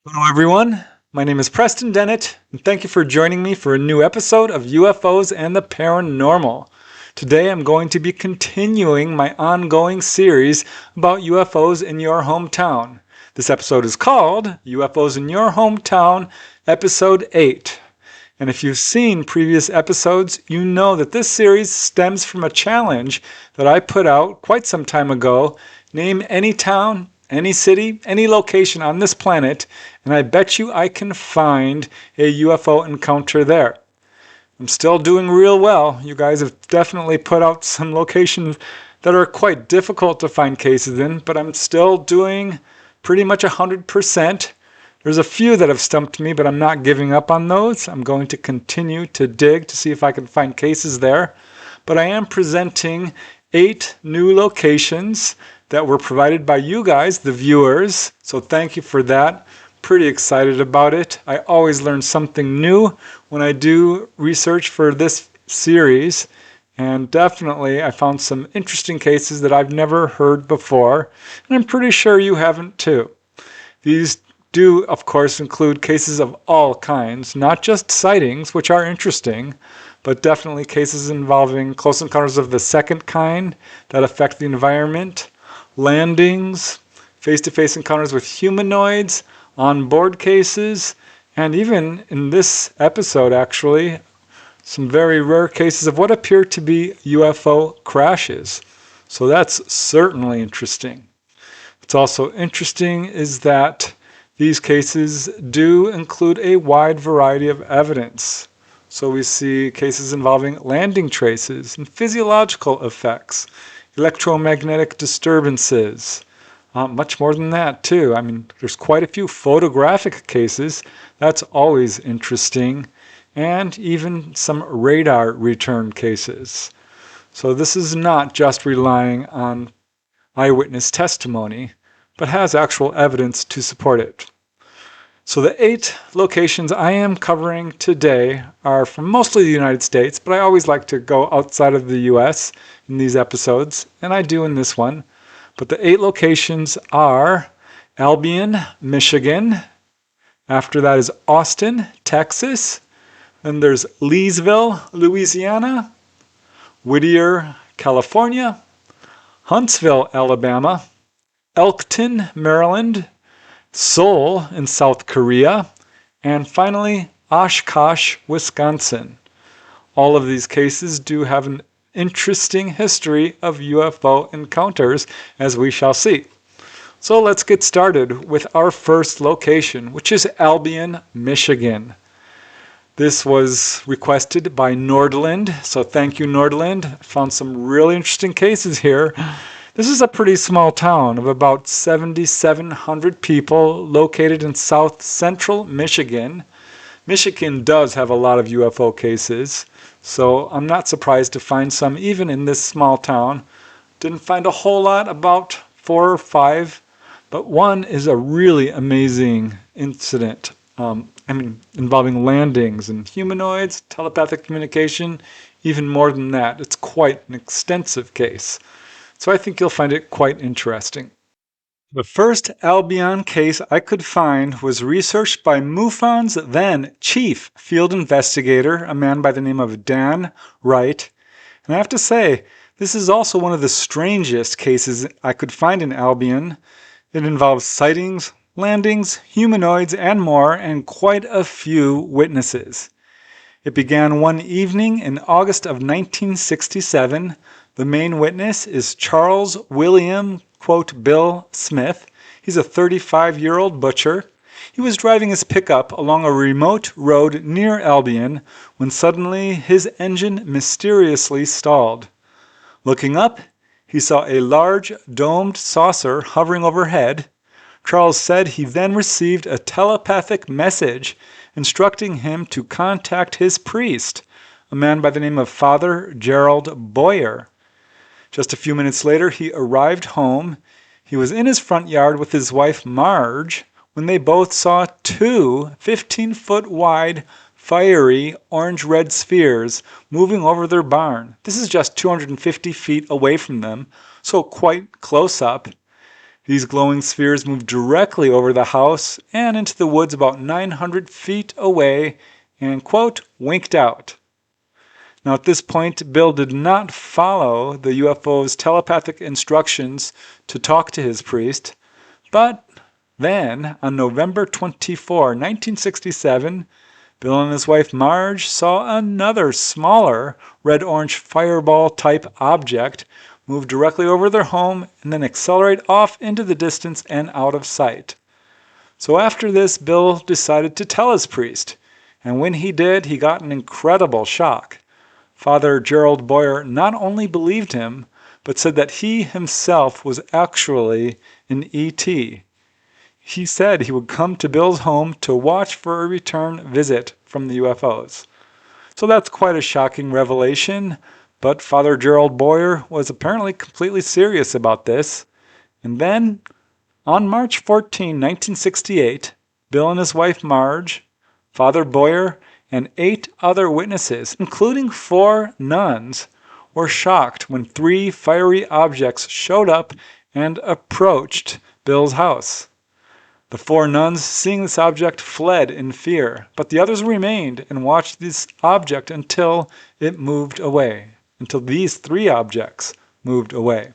Hello, everyone. My name is Preston Dennett, and thank you for joining me for a new episode of UFOs and the Paranormal. Today, I'm going to be continuing my ongoing series about UFOs in your hometown. This episode is called UFOs in Your Hometown, Episode 8. And if you've seen previous episodes, you know that this series stems from a challenge that I put out quite some time ago. Name any town, any city, any location on this planet, and I bet you I can find a UFO encounter there. I'm still doing real well. You guys have definitely put out some locations that are quite difficult to find cases in, but I'm still doing pretty much 100%. There's a few that have stumped me, but I'm not giving up on those. I'm going to continue to dig to see if I can find cases there. But I am presenting 8 new locations that were provided by you guys, the viewers. So thank you for that. Pretty excited about it. I always learn something new when I do research for this series. And definitely I found some interesting cases that I've never heard before. And I'm pretty sure you haven't too. These do, of course, include cases of all kinds, not just sightings, which are interesting, but definitely cases involving close encounters of the second kind that affect the environment, landings, face-to-face encounters with humanoids, onboard cases, and even in this episode, actually, some very rare cases of what appear to be UFO crashes. So that's certainly interesting. What's also interesting is that these cases do include a wide variety of evidence. So we see cases involving landing traces and physiological effects, electromagnetic disturbances, much more than that too. I mean, there's quite a few photographic cases. That's always interesting. And even some radar return cases. So this is not just relying on eyewitness testimony, but has actual evidence to support it. So the 8 locations I am covering today are from mostly the United States, but I always like to go outside of the US in these episodes, and I do in this one. But the 8 locations are Albion, Michigan. After that is Austin, Texas. Then there's Leesville, Louisiana. Whittier, California. Huntsville, Alabama. Elkton, Maryland. Seoul in South Korea, and finally Oshkosh, Wisconsin. All of these cases do have an interesting history of UFO encounters, as we shall see. So let's get started with our first location, which is Albion, Michigan. This was requested by Nordland, so thank you, Nordland. I found some really interesting cases here. This is a pretty small town of about 7,700 people located in south central Michigan. Michigan does have a lot of UFO cases, so I'm not surprised to find some even in this small town. Didn't find a whole lot, about 4 or 5, but one is a really amazing incident. Involving landings and humanoids, telepathic communication, even more than that. It's quite an extensive case. So I think you'll find it quite interesting. The first Albion case I could find was researched by MUFON's then chief field investigator, a man by the name of Dan Wright. And I have to say, this is also one of the strangest cases I could find in Albion. It involves sightings, landings, humanoids, and more, and quite a few witnesses. It began one evening in August of 1967. The main witness is Charles William, quote, Bill Smith. He's a 35-year-old butcher. He was driving his pickup along a remote road near Albion when suddenly his engine mysteriously stalled. Looking up, he saw a large domed saucer hovering overhead. Charles said he then received a telepathic message instructing him to contact his priest, a man by the name of Father Gerald Boyer. Just a few minutes later, he arrived home. He was in his front yard with his wife, Marge, when they both saw 2 15-foot wide, fiery, orange-red spheres moving over their barn. This is just 250 feet away from them, so quite close up. These glowing spheres moved directly over the house and into the woods about 900 feet away and, quote, winked out. Now at this point, Bill did not follow the UFO's telepathic instructions to talk to his priest, but then on November 24, 1967, Bill and his wife Marge saw another smaller red-orange fireball-type object move directly over their home and then accelerate off into the distance and out of sight. So after this, Bill decided to tell his priest, and when he did, he got an incredible shock. Father Gerald Boyer not only believed him, but said that he himself was actually an ET. He said he would come to Bill's home to watch for a return visit from the UFOs. So that's quite a shocking revelation, but Father Gerald Boyer was apparently completely serious about this. And then, on March 14, 1968, Bill and his wife Marge, Father Boyer, and 8 other witnesses, including 4 nuns, were shocked when 3 fiery objects showed up and approached Bill's house. The 4 nuns, seeing this object, fled in fear, but the others remained and watched this object until it moved away, until these 3 objects moved away.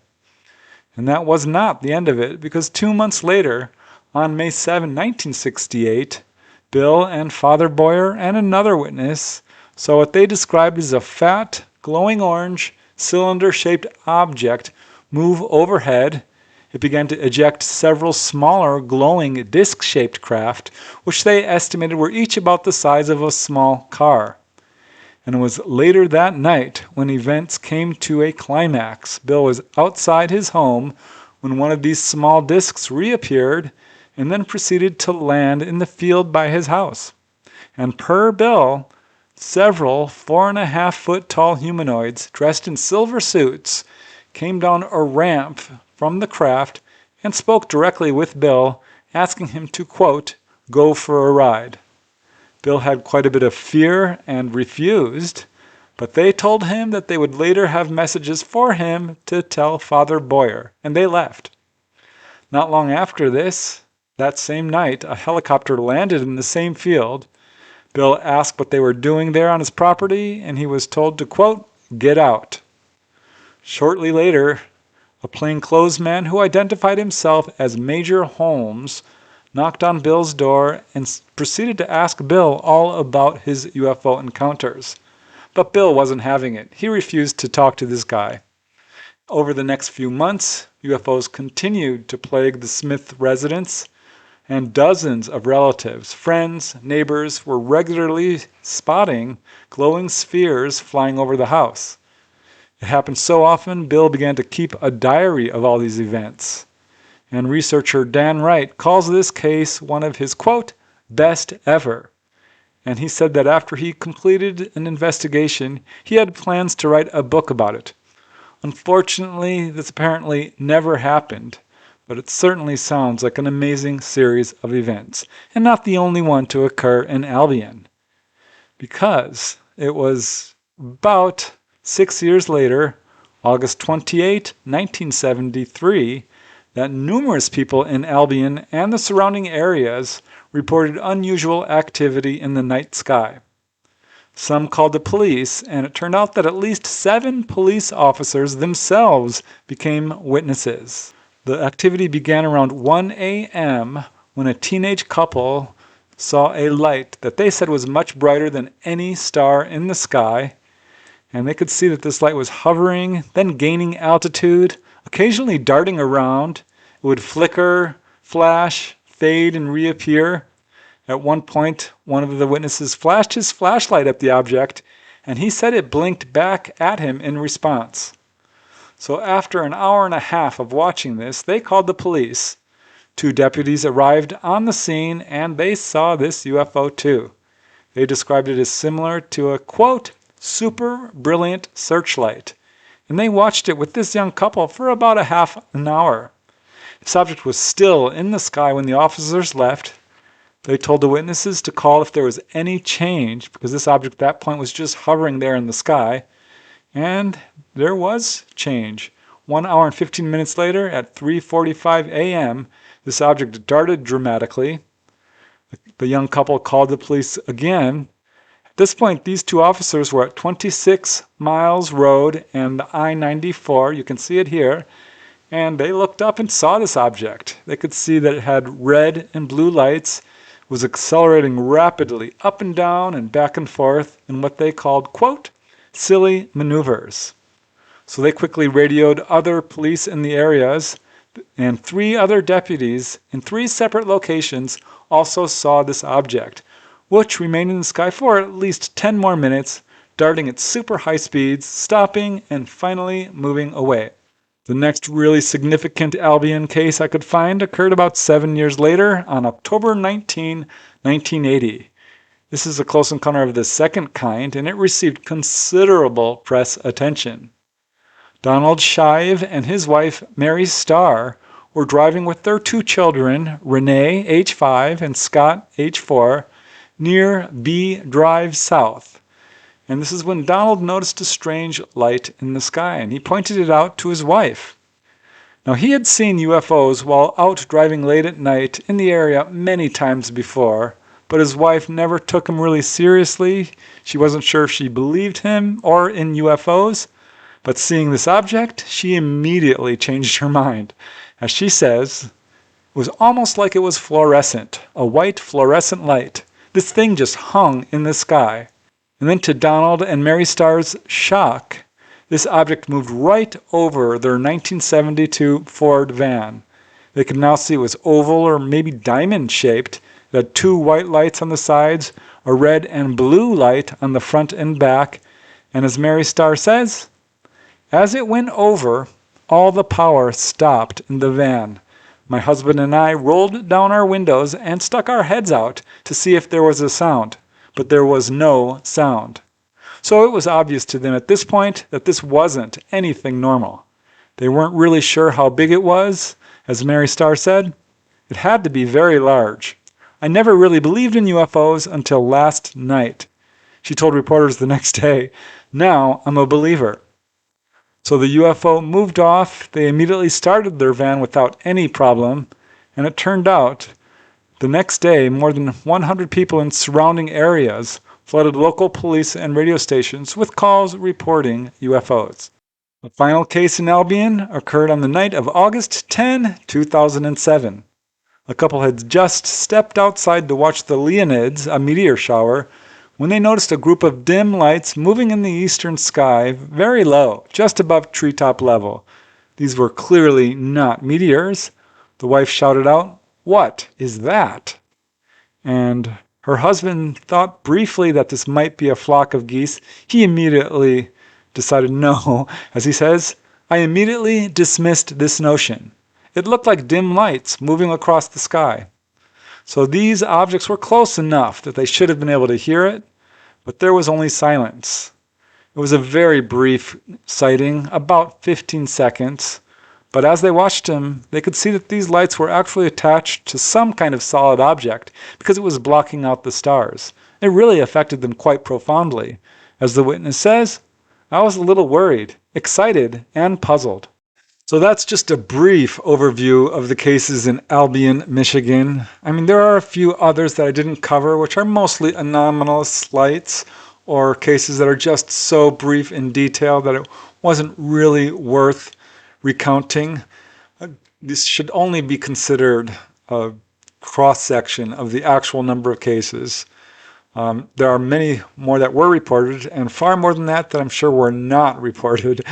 And that was not the end of it, because 2 months later, on May 7, 1968, Bill and Father Boyer and another witness saw what they described as a fat, glowing orange, cylinder-shaped object move overhead. It began to eject several smaller, glowing, disc-shaped craft, which they estimated were each about the size of a small car. And it was later that night when events came to a climax. Bill was outside his home when one of these small discs reappeared and then proceeded to land in the field by his house. And per Bill, several 4.5-foot tall humanoids dressed in silver suits came down a ramp from the craft and spoke directly with Bill, asking him to, quote, go for a ride. Bill had quite a bit of fear and refused, but they told him that they would later have messages for him to tell Father Boyer, and they left. Not long after this, that same night, a helicopter landed in the same field. Bill asked what they were doing there on his property, and he was told to, quote, get out. Shortly later, a plainclothesman who identified himself as Major Holmes knocked on Bill's door and proceeded to ask Bill all about his UFO encounters. But Bill wasn't having it. He refused to talk to this guy. Over the next few months, UFOs continued to plague the Smith residence, and dozens of relatives, friends, neighbors were regularly spotting glowing spheres flying over the house. It happened so often, Bill began to keep a diary of all these events. And researcher Dan Wright calls this case one of his, quote, best ever. And he said that after he completed an investigation, he had plans to write a book about it. Unfortunately, this apparently never happened, but it certainly sounds like an amazing series of events, and not the only one to occur in Albion. Because it was about 6 years later, August 28, 1973, that numerous people in Albion and the surrounding areas reported unusual activity in the night sky. Some called the police, and it turned out that at least 7 police officers themselves became witnesses. The activity began around 1 a.m. when a teenage couple saw a light that they said was much brighter than any star in the sky, and they could see that this light was hovering, then gaining altitude, occasionally darting around. It would flicker, flash, fade, and reappear. At one point, one of the witnesses flashed his flashlight at the object, and he said it blinked back at him in response. So after an hour and a half of watching this, they called the police. 2 deputies arrived on the scene, and they saw this UFO too. They described it as similar to a, quote, super brilliant searchlight, and they watched it with this young couple for about a half an hour. This object was still in the sky when the officers left. They told the witnesses to call if there was any change, because this object at that point was just hovering there in the sky. And there was change. 1 hour and 15 minutes later, at 3:45 a.m., this object darted dramatically. The young couple called the police again. At this point, these two officers were at 26 Miles Road and I-94. You can see it here. And they looked up and saw this object. They could see that it had red and blue lights, was accelerating rapidly up and down and back and forth in what they called, quote, silly maneuvers. So they quickly radioed other police in the areas, and 3 other deputies in 3 separate locations also saw this object, which remained in the sky for at least 10 more minutes, darting at super high speeds, stopping, and finally moving away. The next really significant Albion case I could find occurred about 7 years later on October 19, 1980. This is a close encounter of the second kind, and it received considerable press attention. Donald Shive and his wife, Mary Starr, were driving with their 2 children, Renee, age 5, and Scott, age 4, near B Drive South. And this is when Donald noticed a strange light in the sky, and he pointed it out to his wife. Now, he had seen UFOs while out driving late at night in the area many times before, but his wife never took him really seriously. She wasn't sure if she believed him or in UFOs, but seeing this object, she immediately changed her mind. As she says, it was almost like it was fluorescent, a white fluorescent light. This thing just hung in the sky. And then to Donald and Mary Starr's shock, this object moved right over their 1972 Ford van. They could now see it was oval or maybe diamond shaped. It had 2 white lights on the sides, a red and blue light on the front and back. And as Mary Starr says, as it went over, all the power stopped in the van. My husband and I rolled down our windows and stuck our heads out to see if there was a sound. But there was no sound. So it was obvious to them at this point that this wasn't anything normal. They weren't really sure how big it was. As Mary Starr said, it had to be very large. I never really believed in UFOs until last night. She told reporters the next day, now I'm a believer. So the UFO moved off. They immediately started their van without any problem. And it turned out the next day, more than 100 people in surrounding areas flooded local police and radio stations with calls reporting UFOs. The final case in Albion occurred on the night of August 10, 2007. A couple had just stepped outside to watch the Leonids, a meteor shower, when they noticed a group of dim lights moving in the eastern sky very low, just above treetop level. These were clearly not meteors. The wife shouted out, "What is that?" And her husband thought briefly that this might be a flock of geese. He immediately decided no. As he says, I immediately dismissed this notion. It looked like dim lights moving across the sky. So these objects were close enough that they should have been able to hear it, but there was only silence. It was a very brief sighting, about 15 seconds. But as they watched him, they could see that these lights were actually attached to some kind of solid object because it was blocking out the stars. It really affected them quite profoundly. As the witness says, I was a little worried, excited, and puzzled. So that's just a brief overview of the cases in Albion, Michigan. I mean, there are a few others that I didn't cover, which are mostly anomalous lights or cases that are just so brief in detail that it wasn't really worth recounting. This should only be considered a cross-section of the actual number of cases. There are many more that were reported, and far more than that I'm sure were not reported,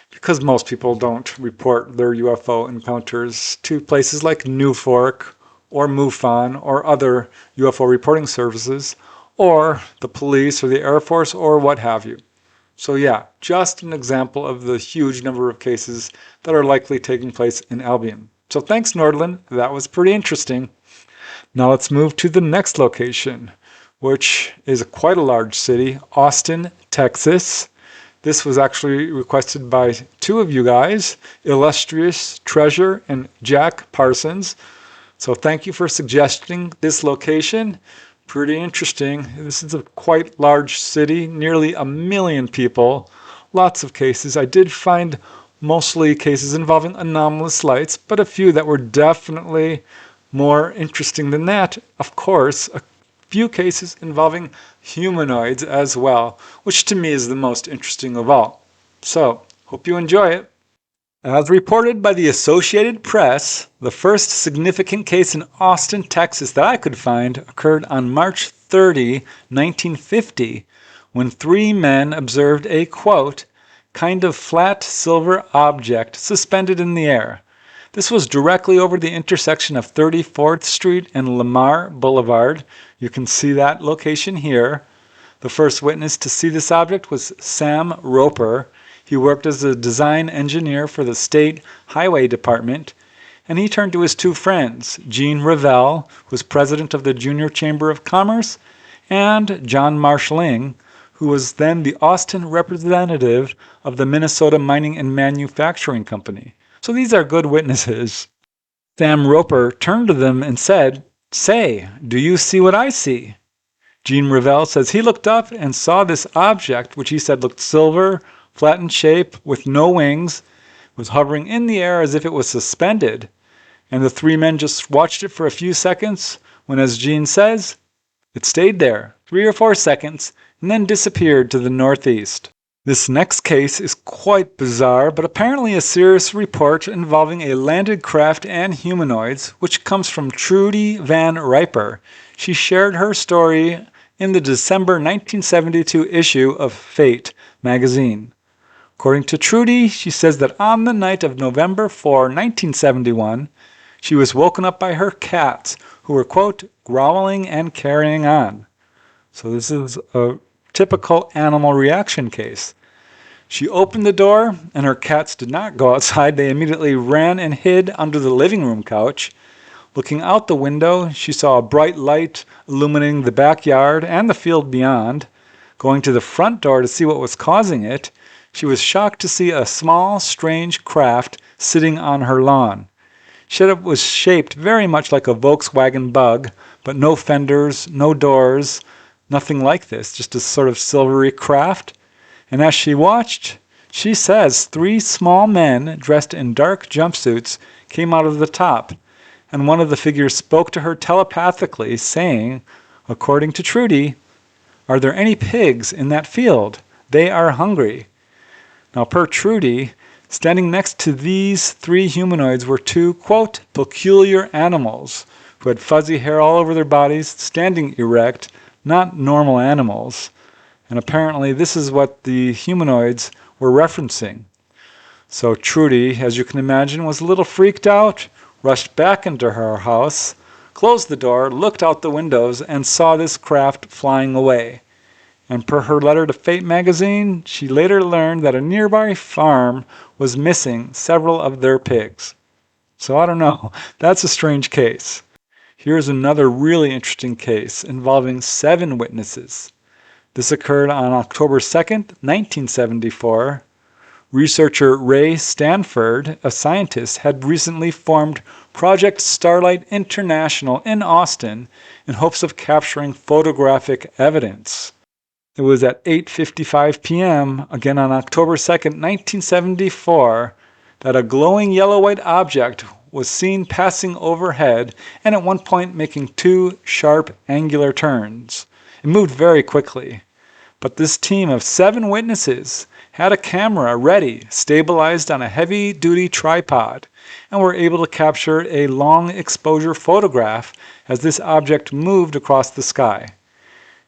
because most people don't report their UFO encounters to places like Newfork or MUFON or other UFO reporting services, or the police or the Air Force or what have you. So yeah, just an example of the huge number of cases that are likely taking place in Albion. So thanks, Nordland. That was pretty interesting. Now let's move to the next location, which is quite a large city, Austin, Texas. This was actually requested by 2 of you guys, Illustrious Treasure and Jack Parsons. So thank you for suggesting this location. Pretty interesting. This is a quite large city, nearly 1 million people, lots of cases. I did find Mostly cases involving anomalous lights, but a few that were definitely more interesting than that. Of course, a few cases involving humanoids as well, which to me is the most interesting of all. So, hope you enjoy it. As reported by the Associated Press, the first significant case in Austin, Texas that I could find occurred on March 30, 1950, when three men observed a, quote, kind of flat silver object suspended in the air. This was directly over the intersection of 34th Street and Lamar Boulevard. You can see that location here. The first witness to see this object was Sam Roper. He worked as a design engineer for the State Highway Department, and he turned to his two friends, Gene Revell, who was president of the Junior Chamber of Commerce, and John Marshling, who was then the Austin representative of the Minnesota Mining and Manufacturing Company. So these are good witnesses. Sam Roper turned to them and said, "Say, do you see what I see?" Gene Revell says he looked up and saw this object, which he said looked silver, flat in shape, with no wings, was hovering in the air as if it was suspended. And the three men just watched it for a few seconds when, as Gene says, it stayed there 3 or 4 seconds and then disappeared to the northeast. This next case is quite bizarre, but apparently a serious report involving a landed craft and humanoids, which comes from Trudy Van Riper. She shared her story in the December 1972 issue of Fate magazine. According to Trudy, she says that on the night of November 4, 1971, she was woken up by her cats, who were, quote, growling and carrying on. So this is a typical animal reaction case. She opened the door, and her cats did not go outside. They immediately ran and hid under the living room couch. Looking out the window, she saw a bright light illuminating the backyard and the field beyond. Going to the front door to see what was causing it, she was shocked to see a small, strange craft sitting on her lawn. She said it was shaped very much like a Volkswagen Bug, but no fenders, no doors, nothing like this, just a sort of silvery craft. And as she watched, she says 3 small men dressed in dark jumpsuits came out of the top, and one of the figures spoke to her telepathically, saying, according to Trudy, "Are there any pigs in that field? They are hungry." Now, per Trudy, standing next to these 3 humanoids were 2, quote, peculiar animals who had fuzzy hair all over their bodies, standing erect, not normal animals. And apparently this is what the humanoids were referencing. So Trudy, as you can imagine, was a little freaked out, rushed back into her house, closed the door, looked out the windows, and saw this craft flying away. And per her letter to Fate magazine, she later learned that a nearby farm was missing several of their pigs. So I don't know, that's a strange case. Here's another really interesting case involving 7 witnesses. This occurred on October 2nd, 1974. Researcher Ray Stanford, a scientist, had recently formed Project Starlight International in Austin in hopes of capturing photographic evidence. It was at 8:55 p.m., again on October 2nd, 1974, that a glowing yellow-white object was seen passing overhead and at one point making 2 sharp angular turns. It moved very quickly. But this team of 7 witnesses had a camera ready, stabilized on a heavy-duty tripod, and were able to capture a long exposure photograph as this object moved across the sky.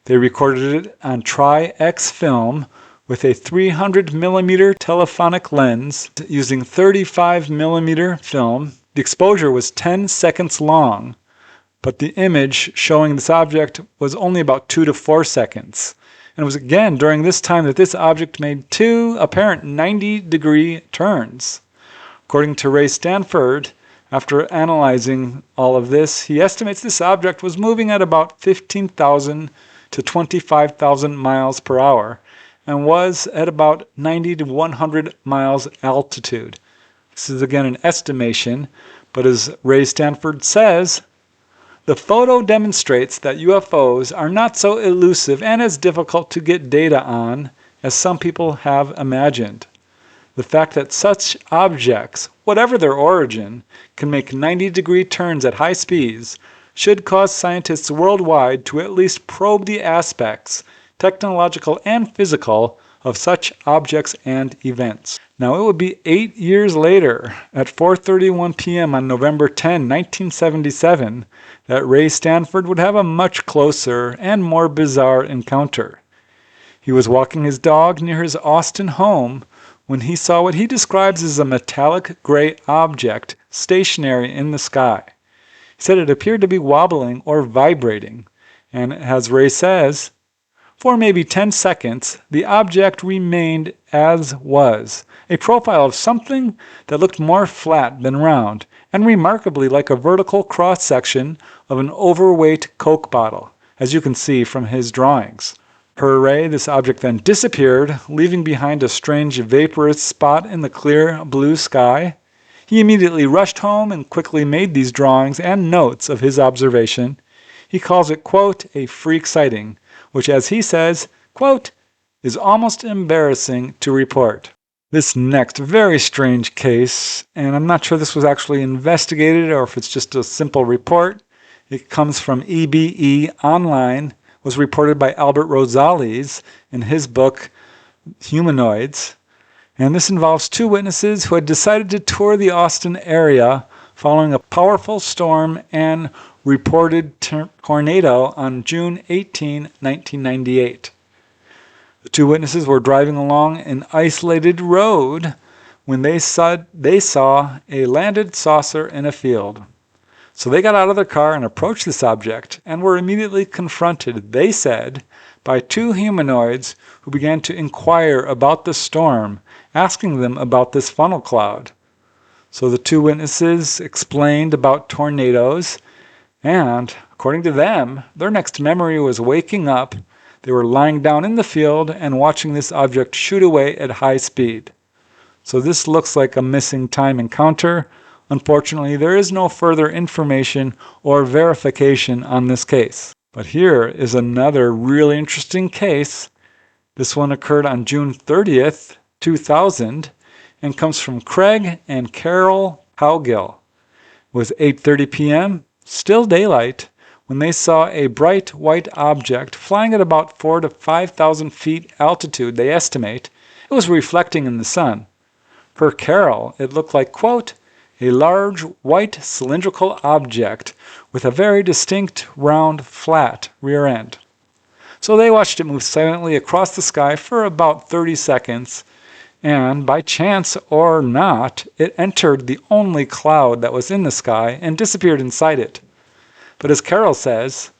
They recorded it on Tri-X film with a 300mm telephonic lens using 35mm film. The exposure was 10 seconds long, but the image showing this object was only about 2 to 4 seconds. And it was again during this time that this object made 2 apparent 90-degree turns. According to Ray Stanford, after analyzing all of this, he estimates this object was moving at about 15,000 to 25,000 miles per hour and was at about 90 to 100 miles altitude. This is again an estimation, but as Ray Stanford says, the photo demonstrates that UFOs are not so elusive and as difficult to get data on as some people have imagined. The fact that such objects, whatever their origin, can make 90-degree turns at high speeds should cause scientists worldwide to at least probe the aspects, technological and physical, of such objects and events. Now it would be 8 years later, at 4:31 p.m. on November 10, 1977, that Ray Stanford would have a much closer and more bizarre encounter. He was walking his dog near his Austin home when he saw what he describes as a metallic gray object stationary in the sky. He said it appeared to be wobbling or vibrating, and as Ray says, for maybe 10 seconds, the object remained as was, a profile of something that looked more flat than round, and remarkably like a vertical cross-section of an overweight Coke bottle, as you can see from his drawings. Per Ray, this object then disappeared, leaving behind a strange vaporous spot in the clear blue sky. He immediately rushed home and quickly made these drawings and notes of his observation. He calls it, quote, a freak sighting, which, as he says, quote, is almost embarrassing to report. This next very strange case, and I'm not sure this was actually investigated or if it's just a simple report, it comes from EBE Online, was reported by Albert Rosales in his book, Humanoids. And this involves two witnesses who had decided to tour the Austin area following a powerful storm and reported tornado on June 18, 1998. The two witnesses were driving along an isolated road when they saw a landed saucer in a field. So they got out of their car and approached this object and were immediately confronted, they said, by two humanoids who began to inquire about the storm, asking them about this funnel cloud. So the two witnesses explained about tornadoes, and according to them, their next memory was waking up. They were lying down in the field and watching this object shoot away at high speed. So this looks like a missing time encounter. Unfortunately, there is no further information or verification on this case. But here is another really interesting case. This one occurred on June 30th, 2000, and comes from Craig and Carol Cowgill. It was 8:30 p.m., still daylight, when they saw a bright white object flying at about 4,000 to 5,000 feet altitude, they estimate. It was reflecting in the sun. Per Carol, it looked like, quote, a large white cylindrical object with a very distinct round flat rear end. So they watched it move silently across the sky for about 30 seconds, and by chance or not, it entered the only cloud that was in the sky and disappeared inside it. But as Carol says,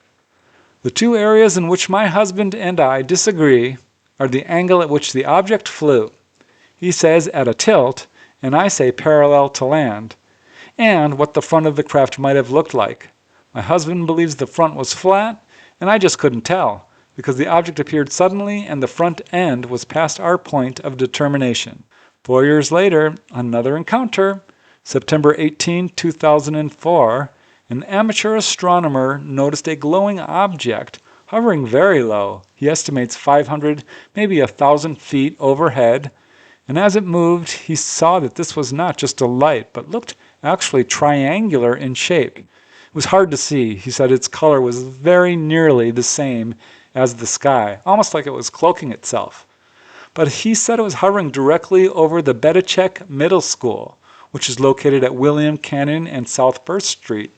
the two areas in which my husband and I disagree are the angle at which the object flew. He says at a tilt, and I say parallel to land, and what the front of the craft might have looked like. My husband believes the front was flat, and I just couldn't tell, because the object appeared suddenly and the front end was past our point of determination. 4 years later, another encounter, September 18, 2004, an amateur astronomer noticed a glowing object hovering very low. He estimates 500, maybe 1,000 feet overhead, and as it moved, he saw that this was not just a light, but looked actually triangular in shape. It was hard to see. He said its color was very nearly the same as the sky, almost like it was cloaking itself. But he said it was hovering directly over the Bedichek Middle School, which is located at William Cannon and South First Street,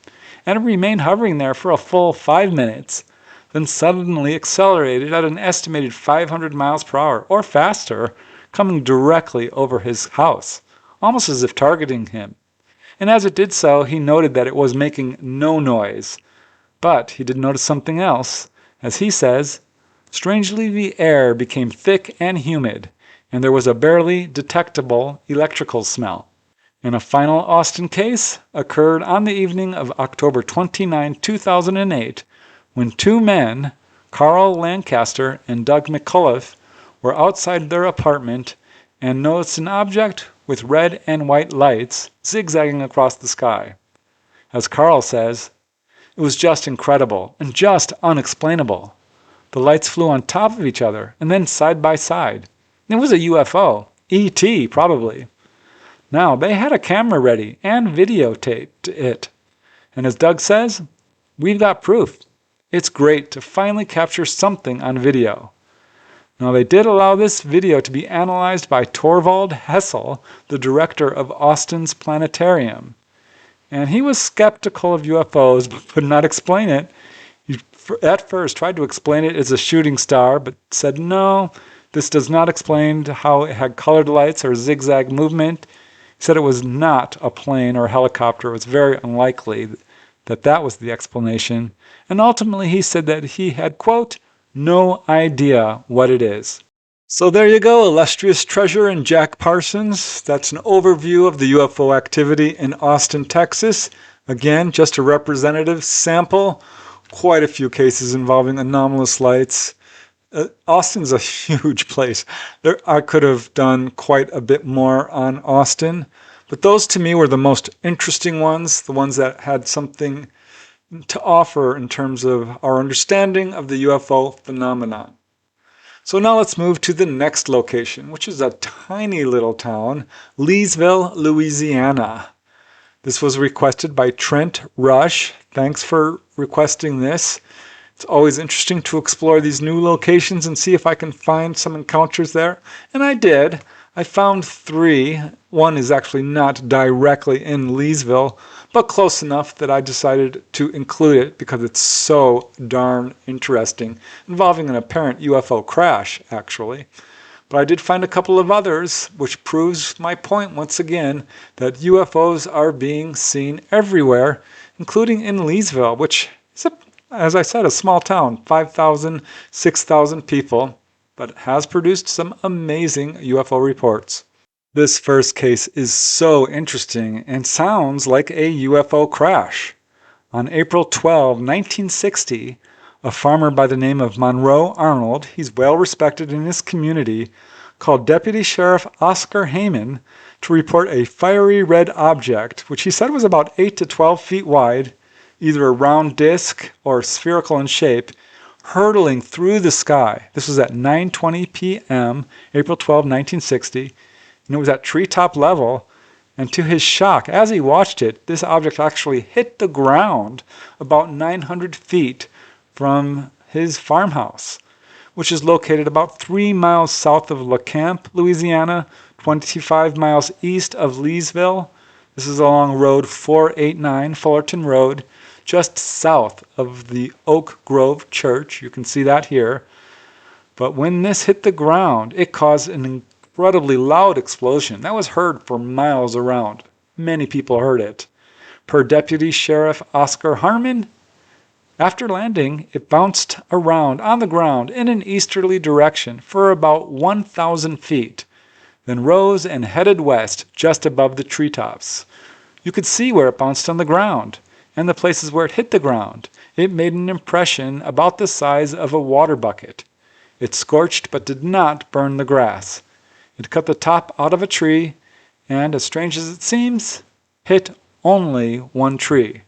and it remained hovering there for a full 5 minutes, then suddenly accelerated at an estimated 500 miles per hour, or faster, coming directly over his house, almost as if targeting him. And as it did so, he noted that it was making no noise. But he did notice something else. As he says, strangely the air became thick and humid, and there was a barely detectable electrical smell. And a final Austin case occurred on the evening of October 29, 2008, when two men, Carl Lancaster and Doug McCullough, were outside their apartment and noticed an object with red and white lights zigzagging across the sky. As Carl says, it was just incredible and just unexplainable. The lights flew on top of each other and then side by side. It was a UFO. E.T. probably. Now, they had a camera ready and videotaped it. And as Doug says, we've got proof. It's great to finally capture something on video. Now, they did allow this video to be analyzed by Torvald Hessel, the director of Austin's planetarium. And he was skeptical of UFOs, but could not explain it. He at first tried to explain it as a shooting star, but said, no, this does not explain how it had colored lights or zigzag movement. He said it was not a plane or helicopter. It was very unlikely that that was the explanation. And ultimately he said that he had, quote, no idea what it is. So there you go, illustrious treasure and Jack Parsons. That's an overview of the UFO activity in Austin, Texas. Again, just a representative sample. Quite a few cases involving anomalous lights. Austin's a huge place. I could have done quite a bit more on Austin, but those to me were the most interesting ones, the ones that had something to offer in terms of our understanding of the UFO phenomenon. So now let's move to the next location, which is a tiny little town, Leesville, Louisiana. This was requested by Trent Rush. Thanks for requesting this. It's always interesting to explore these new locations and see if I can find some encounters there. And I did. I found 3. One is actually not directly in Leesville, but close enough that I decided to include it because it's so darn interesting, involving an apparent UFO crash, actually. But I did find a couple of others, which proves my point once again that UFOs are being seen everywhere, including in Leesville, which is, as I said, a small town, 5,000, 6,000 people, but has produced some amazing UFO reports. This first case is so interesting and sounds like a UFO crash. On April 12, 1960, a farmer by the name of Monroe Arnold, he's well respected in his community, called Deputy Sheriff Oscar Heyman to report a fiery red object, which he said was about 8 to 12 feet wide, either a round disc or spherical in shape, hurtling through the sky. This was at 9:20 p.m., April 12, 1960, and it was at treetop level. And to his shock, as he watched it, this object actually hit the ground about 900 feet from his farmhouse, which is located about 3 miles south of LeCamp, Louisiana, 25 miles east of Leesville. This is along Road 489, Fullerton Road, just south of the Oak Grove Church. You can see that here. But when this hit the ground, it caused an incredibly loud explosion that was heard for miles around. Many people heard it. Per Deputy Sheriff Oscar Harmon, after landing, it bounced around on the ground in an easterly direction for about 1,000 feet, then rose and headed west just above the treetops. You could see where it bounced on the ground and the places where it hit the ground. It made an impression about the size of a water bucket. It scorched but did not burn the grass. It cut the top out of a tree and, as strange as it seems, hit only one tree.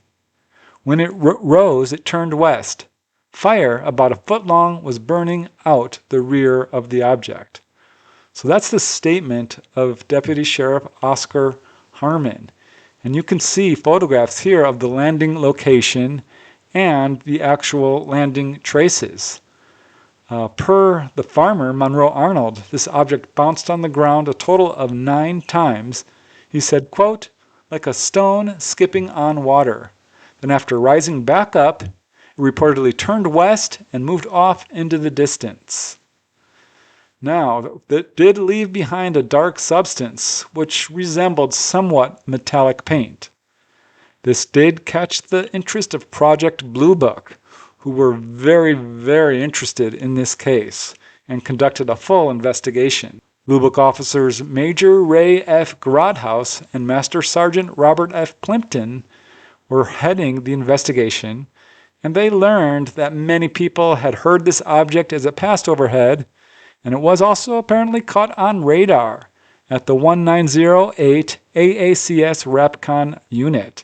When it rose, it turned west. Fire about a foot long was burning out the rear of the object. So that's the statement of Deputy Sheriff Oscar Harmon. And you can see photographs here of the landing location and the actual landing traces. Per the farmer, Monroe Arnold, this object bounced on the ground a total of 9 times. He said, quote, like a stone skipping on water. Then after rising back up, it reportedly turned west and moved off into the distance. Now, it did leave behind a dark substance which resembled somewhat metallic paint. This did catch the interest of Project Blue Book, who were very, very interested in this case and conducted a full investigation. Blue Book officers Major Ray F. Grodhouse and Master Sergeant Robert F. Plimpton were heading the investigation, and they learned that many people had heard this object as it passed overhead, and it was also apparently caught on radar at the 1908 AACS RAPCON unit.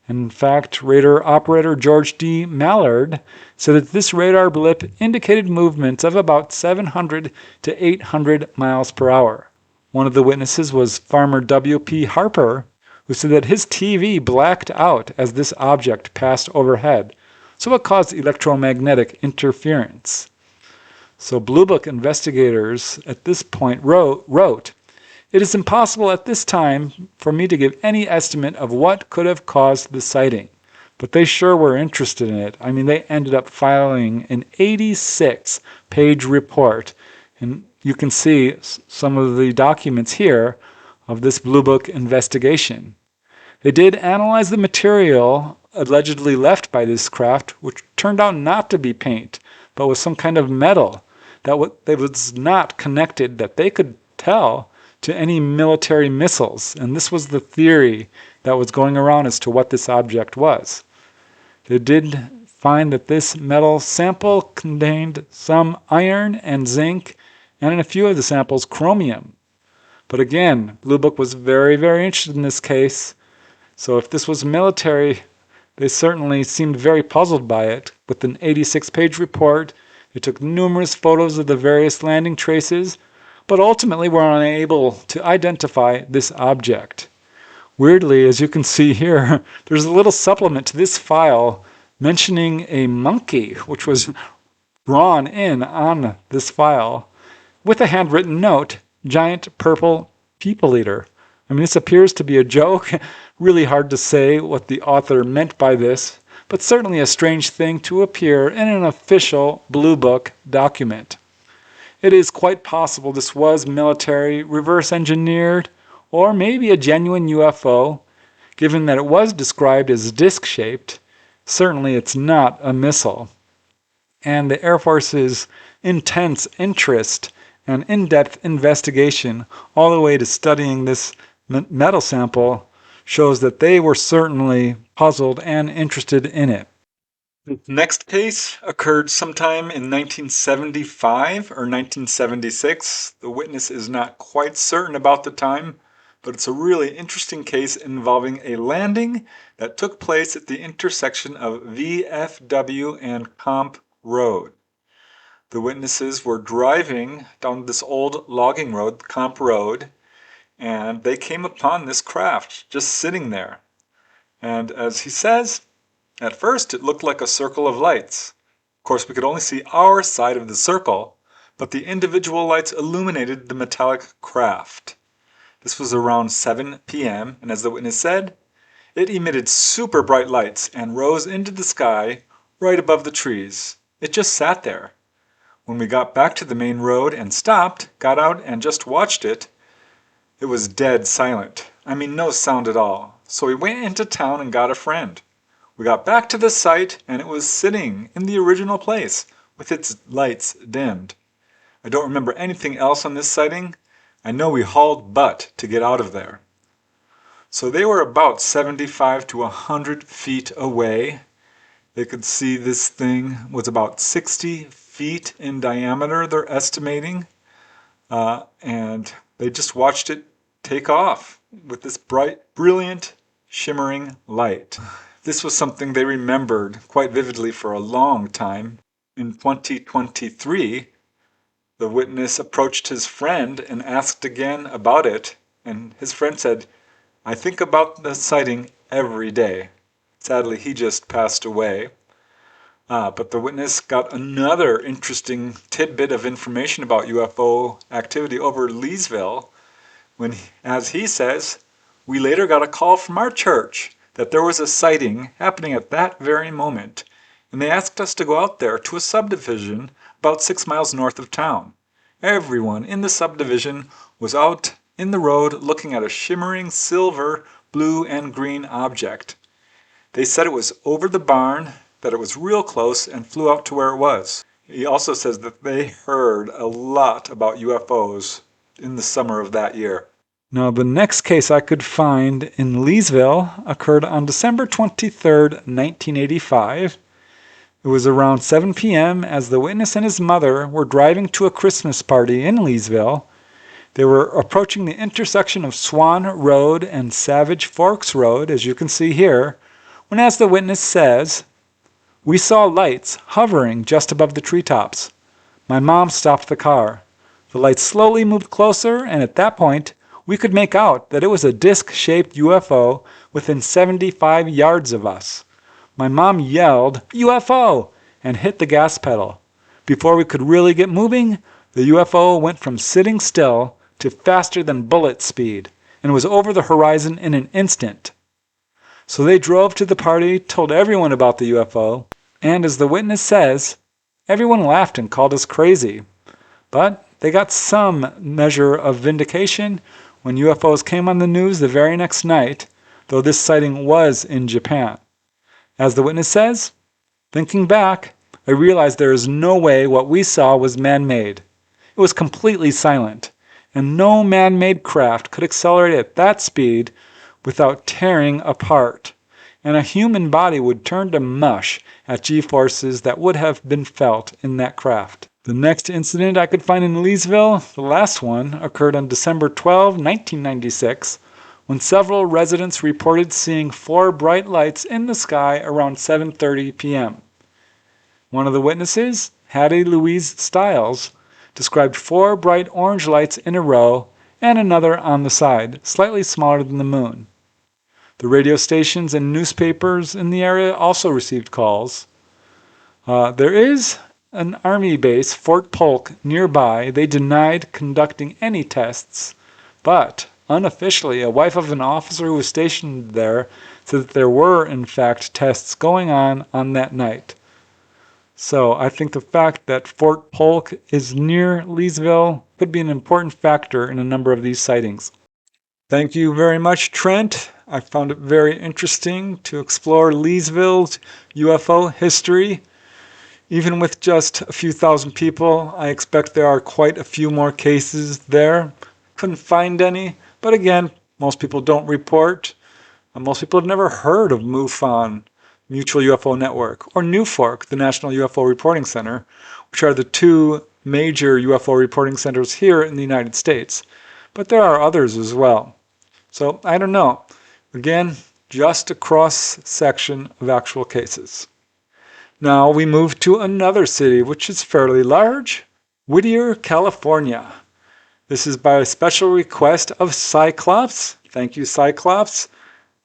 In fact, radar operator George D. Mallard said that this radar blip indicated movements of about 700 to 800 miles per hour. One of the witnesses was Farmer W.P. Harper, who said that his TV blacked out as this object passed overhead, so it caused electromagnetic interference. So Blue Book investigators at this point wrote, "It is impossible at this time for me to give any estimate of what could have caused the sighting, but they sure were interested in it." I mean, they ended up filing an 86-page report, and you can see some of the documents here of this Blue Book investigation. They did analyze the material allegedly left by this craft, which turned out not to be paint, but was some kind of metal that was not connected, that they could tell, to any military missiles. And this was the theory that was going around as to what this object was. They did find that this metal sample contained some iron and zinc, and in a few of the samples, chromium. But again, Blue Book was very, very interested in this case. So if this was military, they certainly seemed very puzzled by it. With an 86-page report, they took numerous photos of the various landing traces, but ultimately were unable to identify this object. Weirdly, as you can see here, there's a little supplement to this file mentioning a monkey, which was drawn in on this file with a handwritten note, "Giant Purple People Eater." I mean, this appears to be a joke. Really hard to say what the author meant by this, but certainly a strange thing to appear in an official Blue Book document. It is quite possible this was military, reverse engineered, or maybe a genuine UFO, given that it was described as disc-shaped. Certainly it's not a missile. And the Air Force's intense interest and in-depth investigation, all the way to studying this metal sample, shows that they were certainly puzzled and interested in it. The next case occurred sometime in 1975 or 1976. The witness is not quite certain about the time, but it's a really interesting case involving a landing that took place at the intersection of VFW and Comp Road. The witnesses were driving down this old logging road, Comp Road, and they came upon this craft just sitting there. And as he says, at first it looked like a circle of lights. Of course, we could only see our side of the circle, but the individual lights illuminated the metallic craft. This was around 7 p.m., and as the witness said, it emitted super bright lights and rose into the sky right above the trees. It just sat there. When we got back to the main road and stopped, got out and just watched it, it was dead silent. I mean, no sound at all. So we went into town and got a friend. We got back to the site and it was sitting in the original place with its lights dimmed. I don't remember anything else on this sighting. I know we hauled butt to get out of there. So they were about 75 to 100 feet away. They could see this thing was about 60 feet in diameter, they're estimating. And they just watched it take off with this bright, brilliant, shimmering light. This was something they remembered quite vividly for a long time. In 2023, the witness approached his friend and asked again about it, and his friend said, "I think about the sighting every day." Sadly, he just passed away. But the witness got another interesting tidbit of information about UFO activity over Leesville when, as he says, "We later got a call from our church that there was a sighting happening at that very moment, and they asked us to go out there to a subdivision about 6 miles north of town. Everyone in the subdivision was out in the road looking at a shimmering silver, blue, and green object. They said it was over the barn, that it was real close, and flew out to where it was." He also says that they heard a lot about UFOs in the summer of that year. Now, the next case I could find in Leesville occurred on December 23rd, 1985. It was around 7 p.m. as the witness and his mother were driving to a Christmas party in Leesville. They were approaching the intersection of Swan Road and Savage Forks Road, as you can see here, when, as the witness says, "We saw lights hovering just above the treetops. My mom stopped the car. The light slowly moved closer, and at that point, we could make out that it was a disc-shaped UFO within 75 yards of us. My mom yelled, "UFO!" and hit the gas pedal. Before we could really get moving, the UFO went from sitting still to faster than bullet speed and was over the horizon in an instant. So they drove to the party, told everyone about the UFO, and as the witness says, everyone laughed and called us crazy. But they got some measure of vindication when UFOs came on the news the very next night, though this sighting was in Japan. As the witness says, thinking back, I realized there is no way what we saw was man-made. It was completely silent, and no man-made craft could accelerate at that speed without tearing apart, and a human body would turn to mush at g-forces that would have been felt in that craft. The next incident I could find in Leesville, the last one, occurred on December 12, 1996, when several residents reported seeing 4 bright lights in the sky around 7:30 p.m. One of the witnesses, Hattie Louise Stiles, described 4 bright orange lights in a row and another on the side, slightly smaller than the moon. The radio stations and newspapers in the area also received calls. There is an Army base, Fort Polk, nearby. They denied conducting any tests, but unofficially, a wife of an officer who was stationed there said that there were, in fact, tests going on that night. So I think the fact that Fort Polk is near Leesville could be an important factor in a number of these sightings. Thank you very much, Trent. I found it very interesting to explore Leesville's UFO history. Even with just a few thousand people, I expect there are quite a few more cases there. Couldn't find any, but again, most people don't report. Most people have never heard of MUFON, Mutual UFO Network, or NUFORC, the National UFO Reporting Center, which are the 2 major UFO reporting centers here in the United States. But there are others as well. So I don't know. Again, just a cross-section of actual cases. Now we move to another city, which is fairly large, Whittier, California. This is by a special request of Cyclops. Thank you, Cyclops.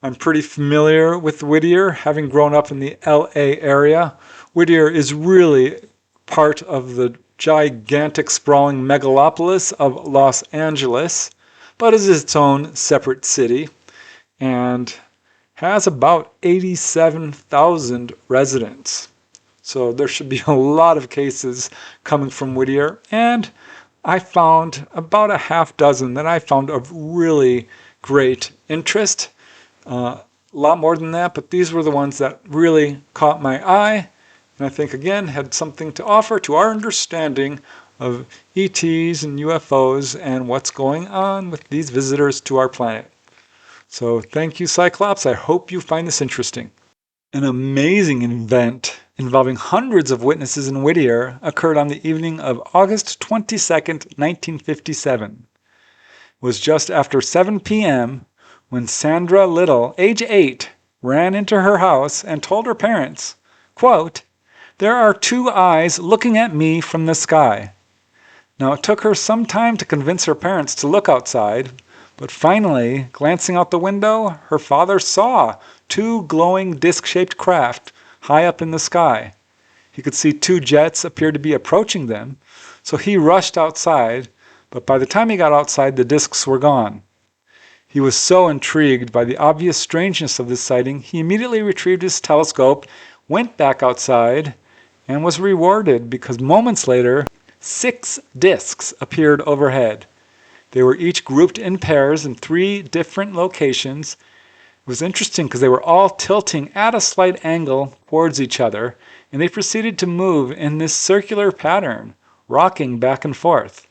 I'm pretty familiar with Whittier, having grown up in the LA area. Whittier is really part of the gigantic sprawling megalopolis of Los Angeles, but is its own separate city and has about 87,000 residents. So there should be a lot of cases coming from Whittier, and I found about a half dozen that I found of really great interest. A lot more than that, but these were the ones that really caught my eye, and I think again had something to offer to our understanding of ETs and UFOs and what's going on with these visitors to our planet. So thank you, Cyclops. I hope you find this interesting. An amazing event involving hundreds of witnesses in Whittier occurred on the evening of August 22nd, 1957. It was just after 7 p.m. when Sandra Little, age 8, ran into her house and told her parents, quote, "There are 2 eyes looking at me from the sky." Now it took her some time to convince her parents to look outside, but finally, glancing out the window, her father saw 2 glowing disc-shaped craft high up in the sky. He could see 2 jets appear to be approaching them, so he rushed outside, but by the time he got outside, the discs were gone. He was so intrigued by the obvious strangeness of this sighting, he immediately retrieved his telescope, went back outside, and was rewarded because moments later, 6 discs appeared overhead. They were each grouped in pairs in 3 different locations. It was interesting because they were all tilting at a slight angle towards each other, and they proceeded to move in this circular pattern, rocking back and forth.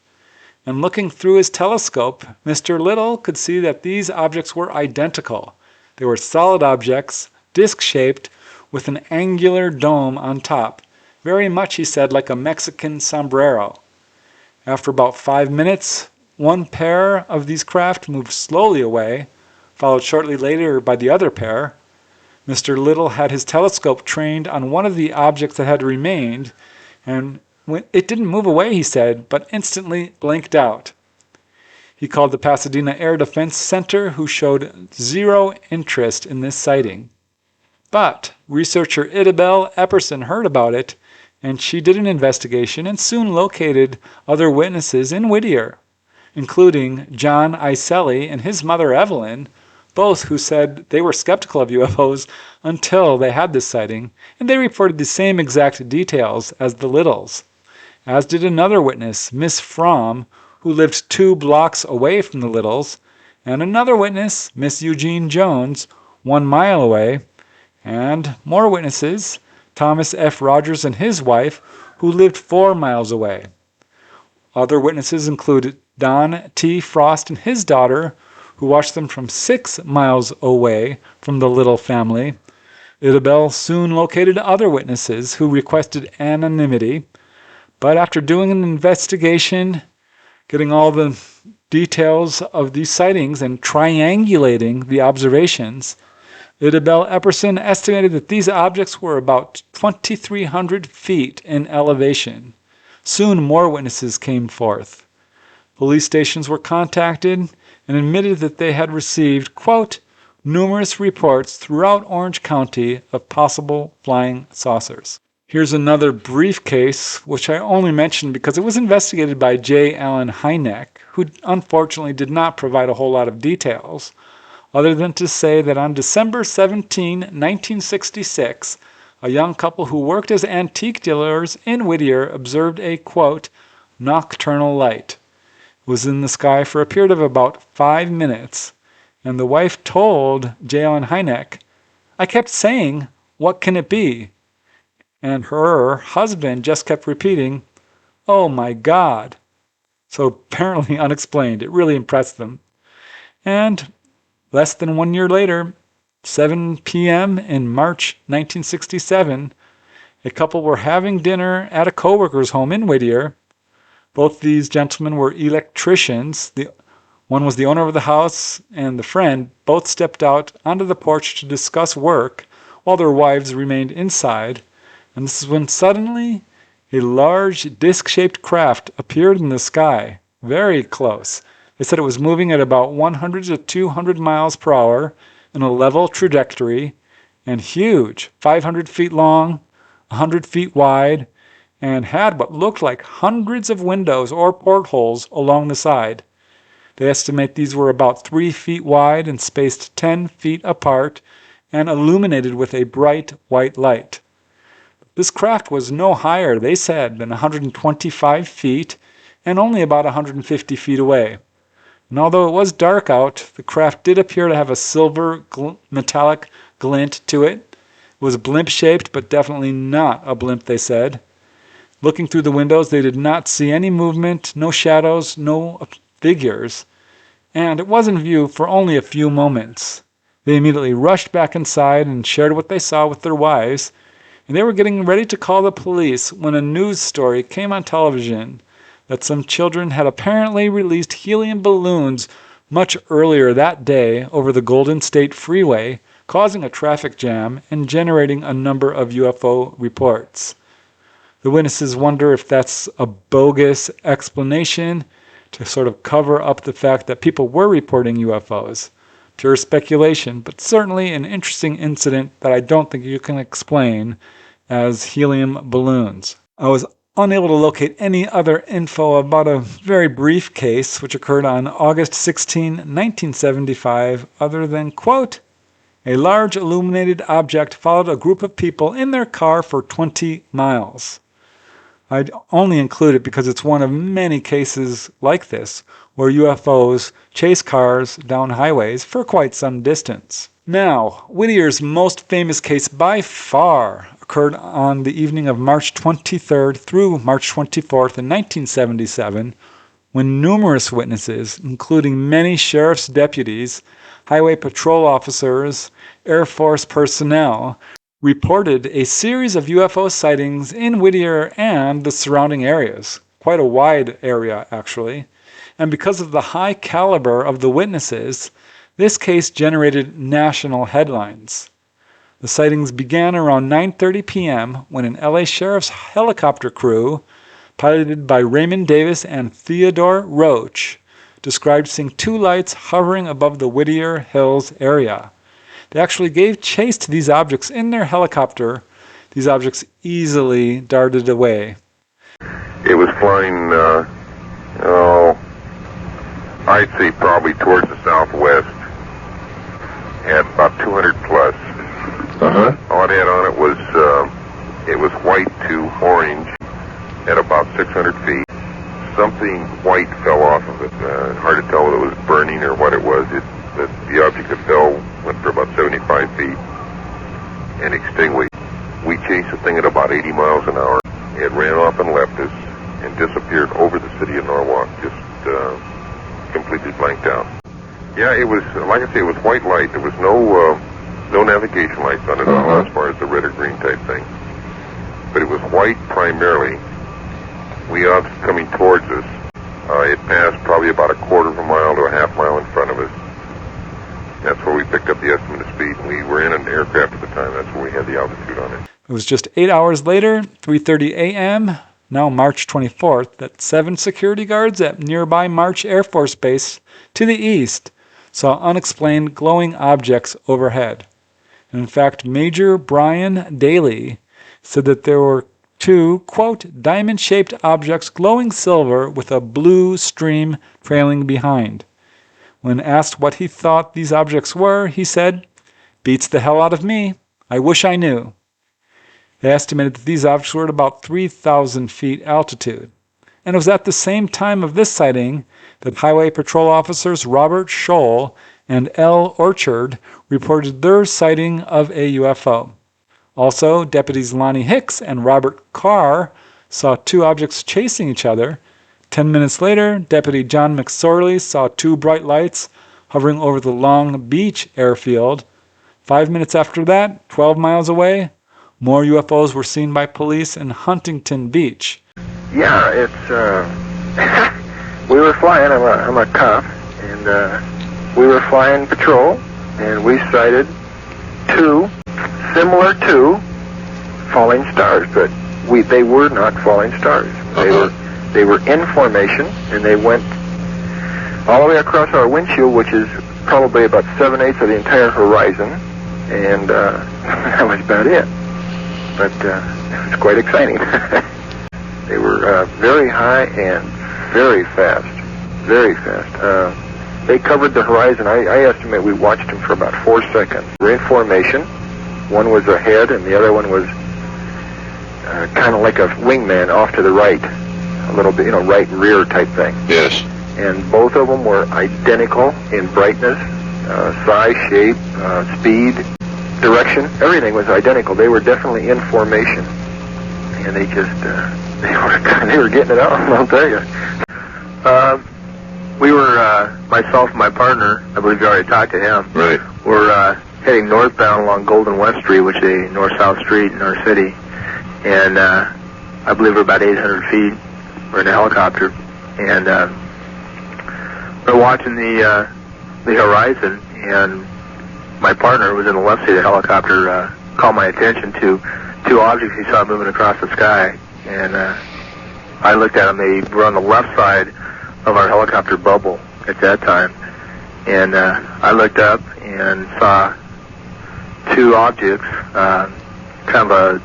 And looking through his telescope, Mr. Little could see that these objects were identical. They were solid objects, disc-shaped, with an angular dome on top. Very much, he said, like a Mexican sombrero. After about 5 minutes, 1 pair of these craft moved slowly away, followed shortly later by the other pair. Mr. Little had his telescope trained on one of the objects that had remained, and It didn't move away, he said, but instantly blanked out. He called the Pasadena Air Defense Center, who showed zero interest in this sighting. But researcher Isabel Epperson heard about it, and she did an investigation and soon located other witnesses in Whittier, including John Iselli and his mother Evelyn, both who said they were skeptical of UFOs until they had this sighting, and they reported the same exact details as the Littles. As did another witness, Miss Fromm, who lived 2 blocks away from the Littles, and another witness, Miss Eugene Jones, 1 mile away, and more witnesses, Thomas F. Rogers and his wife, who lived 4 miles away. Other witnesses included Don T. Frost and his daughter, who watched them from 6 miles away from the Little family. Isabel soon located other witnesses who requested anonymity, but after doing an investigation, getting all the details of these sightings and triangulating the observations, Isabel Epperson estimated that these objects were about 2,300 feet in elevation. Soon more witnesses came forth. Police stations were contacted and admitted that they had received, quote, numerous reports throughout Orange County of possible flying saucers. Here's another brief case, which I only mentioned because it was investigated by J. Allen Hynek, who unfortunately did not provide a whole lot of details, other than to say that on December 17, 1966, a young couple who worked as antique dealers in Whittier observed a, quote, nocturnal light. It was in the sky for a period of about 5 minutes, and the wife told J. Allen Hynek, I kept saying, what can it be? And her husband just kept repeating, oh my God. So apparently unexplained. It really impressed them. And less than 1 year later, 7 p.m. in March 1967, a couple were having dinner at a coworker's home in Whittier. Both these gentlemen were electricians. One was the owner of the house, and the friend both stepped out onto the porch to discuss work while their wives remained inside. And this is when suddenly a large disc-shaped craft appeared in the sky, very close. They said it was moving at about 100 to 200 miles per hour in a level trajectory and huge, 500 feet long, 100 feet wide, and had what looked like hundreds of windows or portholes along the side. They estimate these were about 3 feet wide and spaced 10 feet apart and illuminated with a bright white light. This craft was no higher, they said, than 125 feet and only about 150 feet away. And although it was dark out, the craft did appear to have a silver metallic glint to it. It was blimp-shaped, but definitely not a blimp, they said. Looking through the windows, they did not see any movement, no shadows, no figures, and it was in view for only a few moments. They immediately rushed back inside and shared what they saw with their wives, and they were getting ready to call the police when a news story came on television that some children had apparently released helium balloons much earlier that day over the Golden State Freeway, causing a traffic jam and generating a number of UFO reports. The witnesses wonder if that's a bogus explanation to sort of cover up the fact that people were reporting UFOs. Pure speculation, but certainly an interesting incident that I don't think you can explain as helium balloons. I was unable to locate any other info about a very brief case which occurred on August 16, 1975, other than, quote, a large illuminated object followed a group of people in their car for 20 miles. I'd only include it because it's one of many cases like this where UFOs chase cars down highways for quite some distance. Now, Whittier's most famous case by far occurred on the evening of March 23rd through March 24th in 1977, when numerous witnesses, including many sheriff's deputies, highway patrol officers, Air Force personnel, reported a series of UFO sightings in Whittier and the surrounding areas. Quite a wide area, actually. And because of the high caliber of the witnesses, this case generated national headlines. The sightings began around 9:30 p.m. when an LA Sheriff's helicopter crew piloted by Raymond Davis and Theodore Roach, described seeing two lights hovering above the Whittier Hills area. They actually gave chase to these objects in their helicopter. These objects easily darted away. It was flying, I'd say probably towards the southwest at about 200 plus. All it had on it was white to orange at about 600 feet. Something white fell off of it. Hard to tell whether it was burning or what it was. The object that fell went for about 75 feet and extinguished. We chased the thing at about 80 miles an hour. It ran off and left us and disappeared over the city of Norwalk, just completely blanked out. Yeah, it was, like I say, it was white light. There was no navigation lights on it at all as far as the red or green type thing. But it was white primarily. We object coming towards us. It passed probably about a quarter of a mile to a half mile in front of us. That's where we picked up the estimate of speed. We were in an aircraft at the time. That's where we had the altitude on it. It was just 8 hours later, 3:30 a.m., now March 24th, that 7 security guards at nearby March Air Force Base to the east saw unexplained glowing objects overhead. And in fact, Major Brian Daly said that there were two, quote, diamond-shaped objects glowing silver with a blue stream trailing behind. When asked what he thought these objects were, he said, "Beats the hell out of me. I wish I knew." They estimated that these objects were at about 3,000 feet altitude. And it was at the same time of this sighting that Highway Patrol officers Robert Scholl and L. Orchard reported their sighting of a UFO. Also, deputies Lonnie Hicks and Robert Carr saw two objects chasing each other. 10 minutes later, Deputy John McSorley saw two bright lights hovering over the Long Beach airfield. 5 minutes after that, 12 miles away, more UFOs were seen by police in Huntington Beach. Yeah, it's, we were flying, I'm a cop, and we were flying patrol, and we sighted two similar to falling stars, but they were not falling stars. They were in formation, and they went all the way across our windshield, which is probably about 7/8 of the entire horizon, and that was about it. But it was quite exciting. They were very high and very fast, very fast. They covered the horizon. I estimate we watched them for about 4 seconds. They were in formation. One was ahead, and the other one was kind of like a wingman off to the right, a little bit, right rear type thing. Yes. And both of them were identical in brightness, size, shape, speed, direction. Everything was identical. They were definitely in formation, and they just they were getting it on. I'll tell you. We were myself and my partner. I believe you already talked to him. Right. We're heading northbound along Golden West Street, which is a north-south street in our city, and I believe we're about 800 feet. We're in a helicopter, and we're watching the horizon, and my partner, who was in the left seat of the helicopter, called my attention to two objects he saw moving across the sky, and I looked at them. They were on the left side of our helicopter bubble at that time, and I looked up and saw two objects, kind of a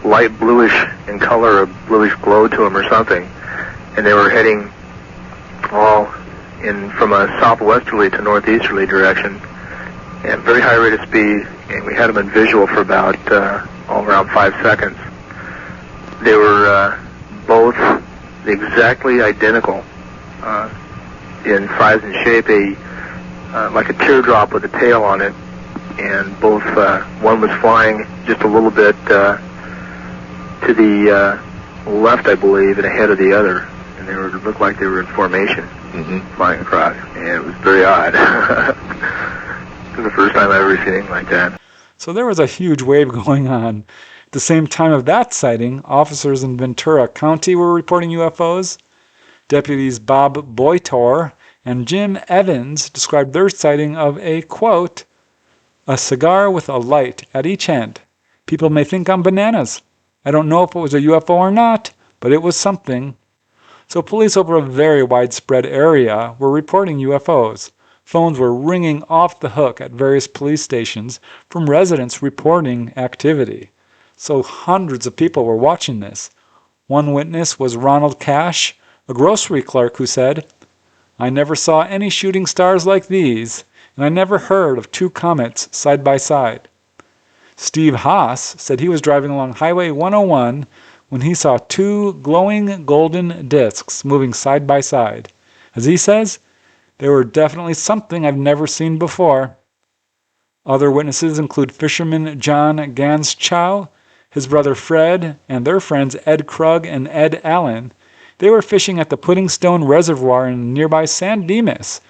light bluish in color, a bluish glow to them or something, and they were heading all in from a southwesterly to northeasterly direction, and very high rate of speed, and we had them in visual for about all around 5 seconds. They were both exactly identical in size and shape, like a teardrop with a tail on it, and both one was flying just a little bit to the left, I believe, and ahead of the other, and they looked like they were in formation, flying across, and it was very odd. It was the first time I've ever seen anything like that. So there was a huge wave going on. At the same time of that sighting, officers in Ventura County were reporting UFOs. Deputies Bob Boytor and Jim Evans described their sighting of a, quote, a cigar with a light at each end. People may think I'm bananas. I don't know if it was a UFO or not, but it was something. So police over a very widespread area were reporting UFOs. Phones were ringing off the hook at various police stations from residents reporting activity. So hundreds of people were watching this. One witness was Ronald Cash, a grocery clerk, who said, "I never saw any shooting stars like these, and I never heard of two comets side by side." Steve Haas said he was driving along Highway 101 when he saw two glowing golden discs moving side by side. As he says, they were definitely something I've never seen before. Other witnesses include fisherman John Ganschow, his brother Fred, and their friends Ed Krug and Ed Allen. They were fishing at the Pudding Stone Reservoir in nearby San Dimas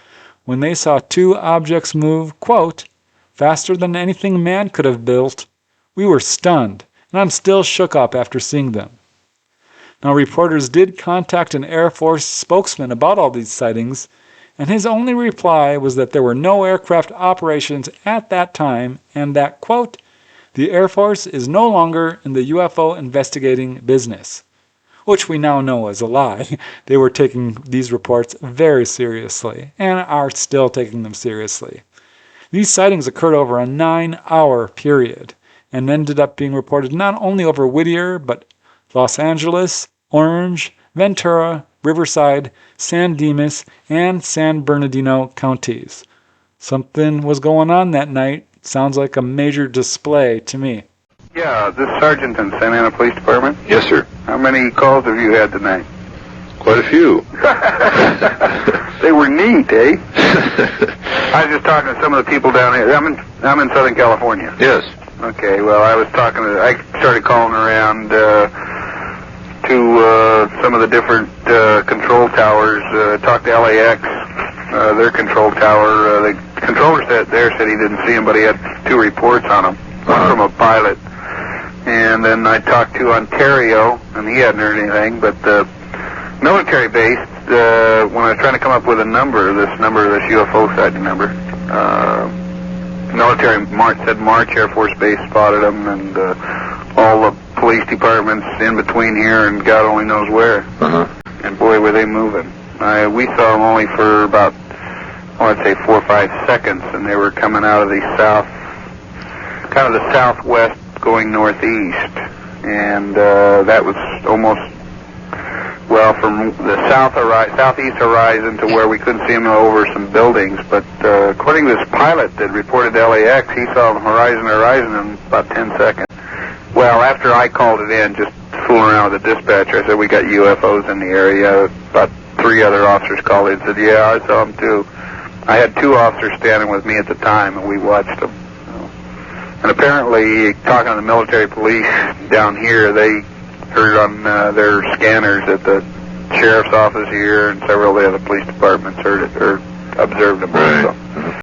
when they saw two objects move, quote, faster than anything man could have built. We were stunned, and I'm still shook up after seeing them. Now, reporters did contact an Air Force spokesman about all these sightings, and his only reply was that there were no aircraft operations at that time and that, quote, the Air Force is no longer in the UFO investigating business, which we now know is a lie. They were taking these reports very seriously and are still taking them seriously. These sightings occurred over a 9-hour period and ended up being reported not only over Whittier, but Los Angeles, Orange, Ventura, Riverside, San Dimas, and San Bernardino counties. Something was going on that night. Sounds like a major display to me. Yeah, this sergeant in Santa Ana Police Department. Yes, sir. How many calls have you had tonight? Quite a few. They were neat, eh? I was just talking to some of the people down here. I'm in Southern California. Yes. Okay, well, I started calling around to some of the different control towers. Talked to LAX, their control tower. The controller there said he didn't see him, but he had 2 reports on him. One from a pilot. And then I talked to Ontario, and he hadn't heard anything, but the military base, when I was trying to come up with a number, this UFO sighting number, military said March Air Force Base spotted them, and all the police departments in between here and God only knows where. And boy, were they moving. We saw them only for about, I'd say 4 or 5 seconds, and they were coming out of the kind of the southwest going northeast. And that was almost, well, from the southeast horizon to where we couldn't see them over some buildings. But according to this pilot that reported to LAX, he saw them horizon in about 10 seconds. Well, after I called it in, just fooling around with the dispatcher, I said, we got UFOs in the area. About 3 other officers called in and said, yeah, I saw them too. I had 2 officers standing with me at the time, and we watched them. And apparently, talking to the military police down here, they heard on their scanners that the sheriff's office here and several of the other police departments heard it or observed them also.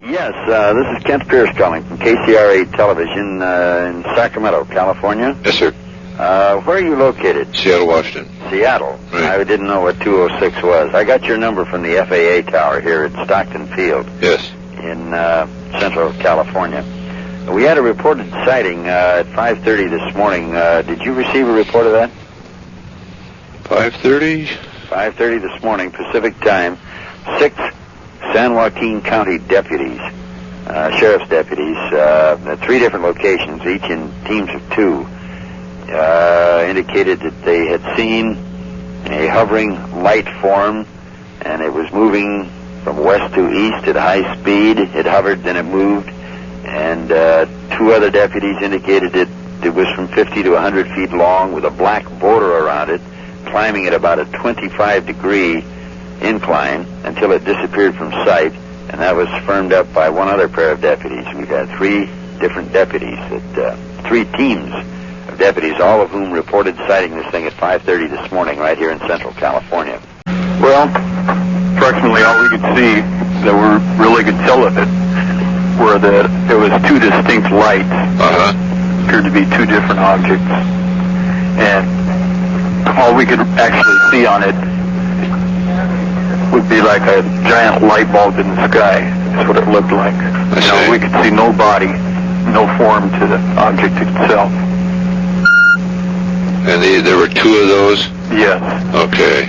Yes, this is Kent Pierce calling from KCRA Television in Sacramento, California. Yes, sir. Where are you located? Seattle, Washington. Seattle. Right. I didn't know what 206 was. I got your number from the FAA tower here at Stockton Field. Yes. In Central California. We had a reported sighting at 5:30 this morning. Did you receive a report of that? 5:30? 5:30 this morning, Pacific time. 6 San Joaquin County deputies, sheriff's deputies, at 3 different locations, each in teams of 2, indicated that they had seen a hovering light form, and it was moving from west to east at high speed. It hovered, then it moved, and 2 other deputies indicated that it was from 50 to 100 feet long with a black border around it, climbing at about a 25-degree incline until it disappeared from sight, and that was firmed up by 1 other pair of deputies. We've had 3 different deputies, 3 teams of deputies, all of whom reported sighting this thing at 5:30 this morning right here in Central California. Well, approximately all we could see that we really could tell of it were that it was 2 distinct lights. Appeared to be 2 different objects, and all we could actually see on it would be like a giant light bulb in the sky. That's what it looked like. We could see no body, no form to the object itself. And there were 2 of those? Yes. Okay.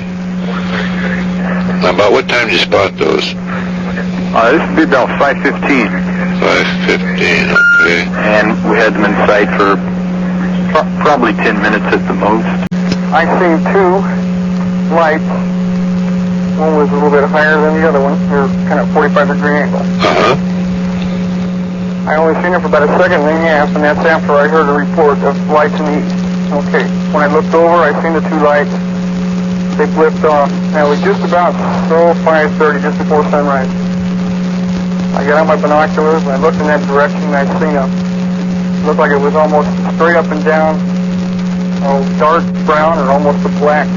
About what time did you spot those? This would be about 5:15. 5:15, okay. And we had them in sight for probably 10 minutes at the most. I seen two lights. One was a little bit higher than the other one. They were kind of 45-degree angle. Uh-huh. I only seen it for about a second and a half, and that's after I heard a report of lights in the east. Okay, when I looked over, I seen the two lights. They blipped off. Now it was just about 5:30, just before sunrise. I got out my binoculars and I looked in that direction and I seen it looked like it was almost straight up and down, dark brown or almost a black,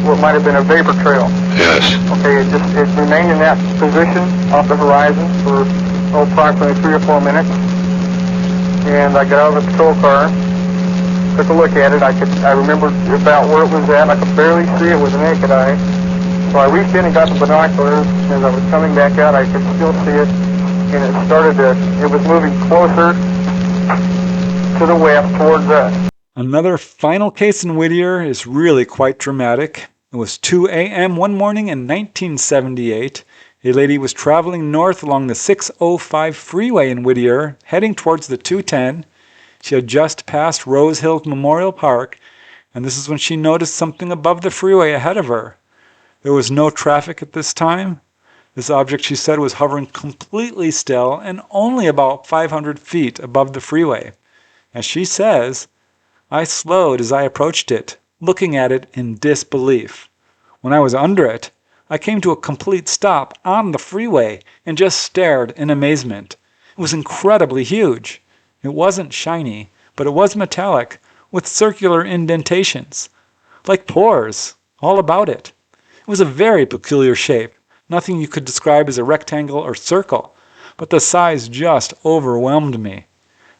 what might have been a vapor trail. Yes. Okay, it remained in that position off the horizon for approximately 3 or 4 minutes. And I got out of the patrol car, took a look at it. I remembered about where it was at. I could barely see it with the naked eye. So I reached in and got the binoculars. As I was coming back out, I could still see it. And it was moving closer to the west towards us. Another final case in Whittier is really quite dramatic. It was 2 a.m. one morning in 1978. A lady was traveling north along the 605 freeway in Whittier, heading towards the 210. She had just passed Rose Hill Memorial Park, and this is when she noticed something above the freeway ahead of her. There was no traffic at this time. This object, she said, was hovering completely still and only about 500 feet above the freeway. As she says, I slowed as I approached it, looking at it in disbelief. When I was under it, I came to a complete stop on the freeway and just stared in amazement. It was incredibly huge. It wasn't shiny, but it was metallic, with circular indentations, like pores, all about it. It was a very peculiar shape, nothing you could describe as a rectangle or circle, but the size just overwhelmed me.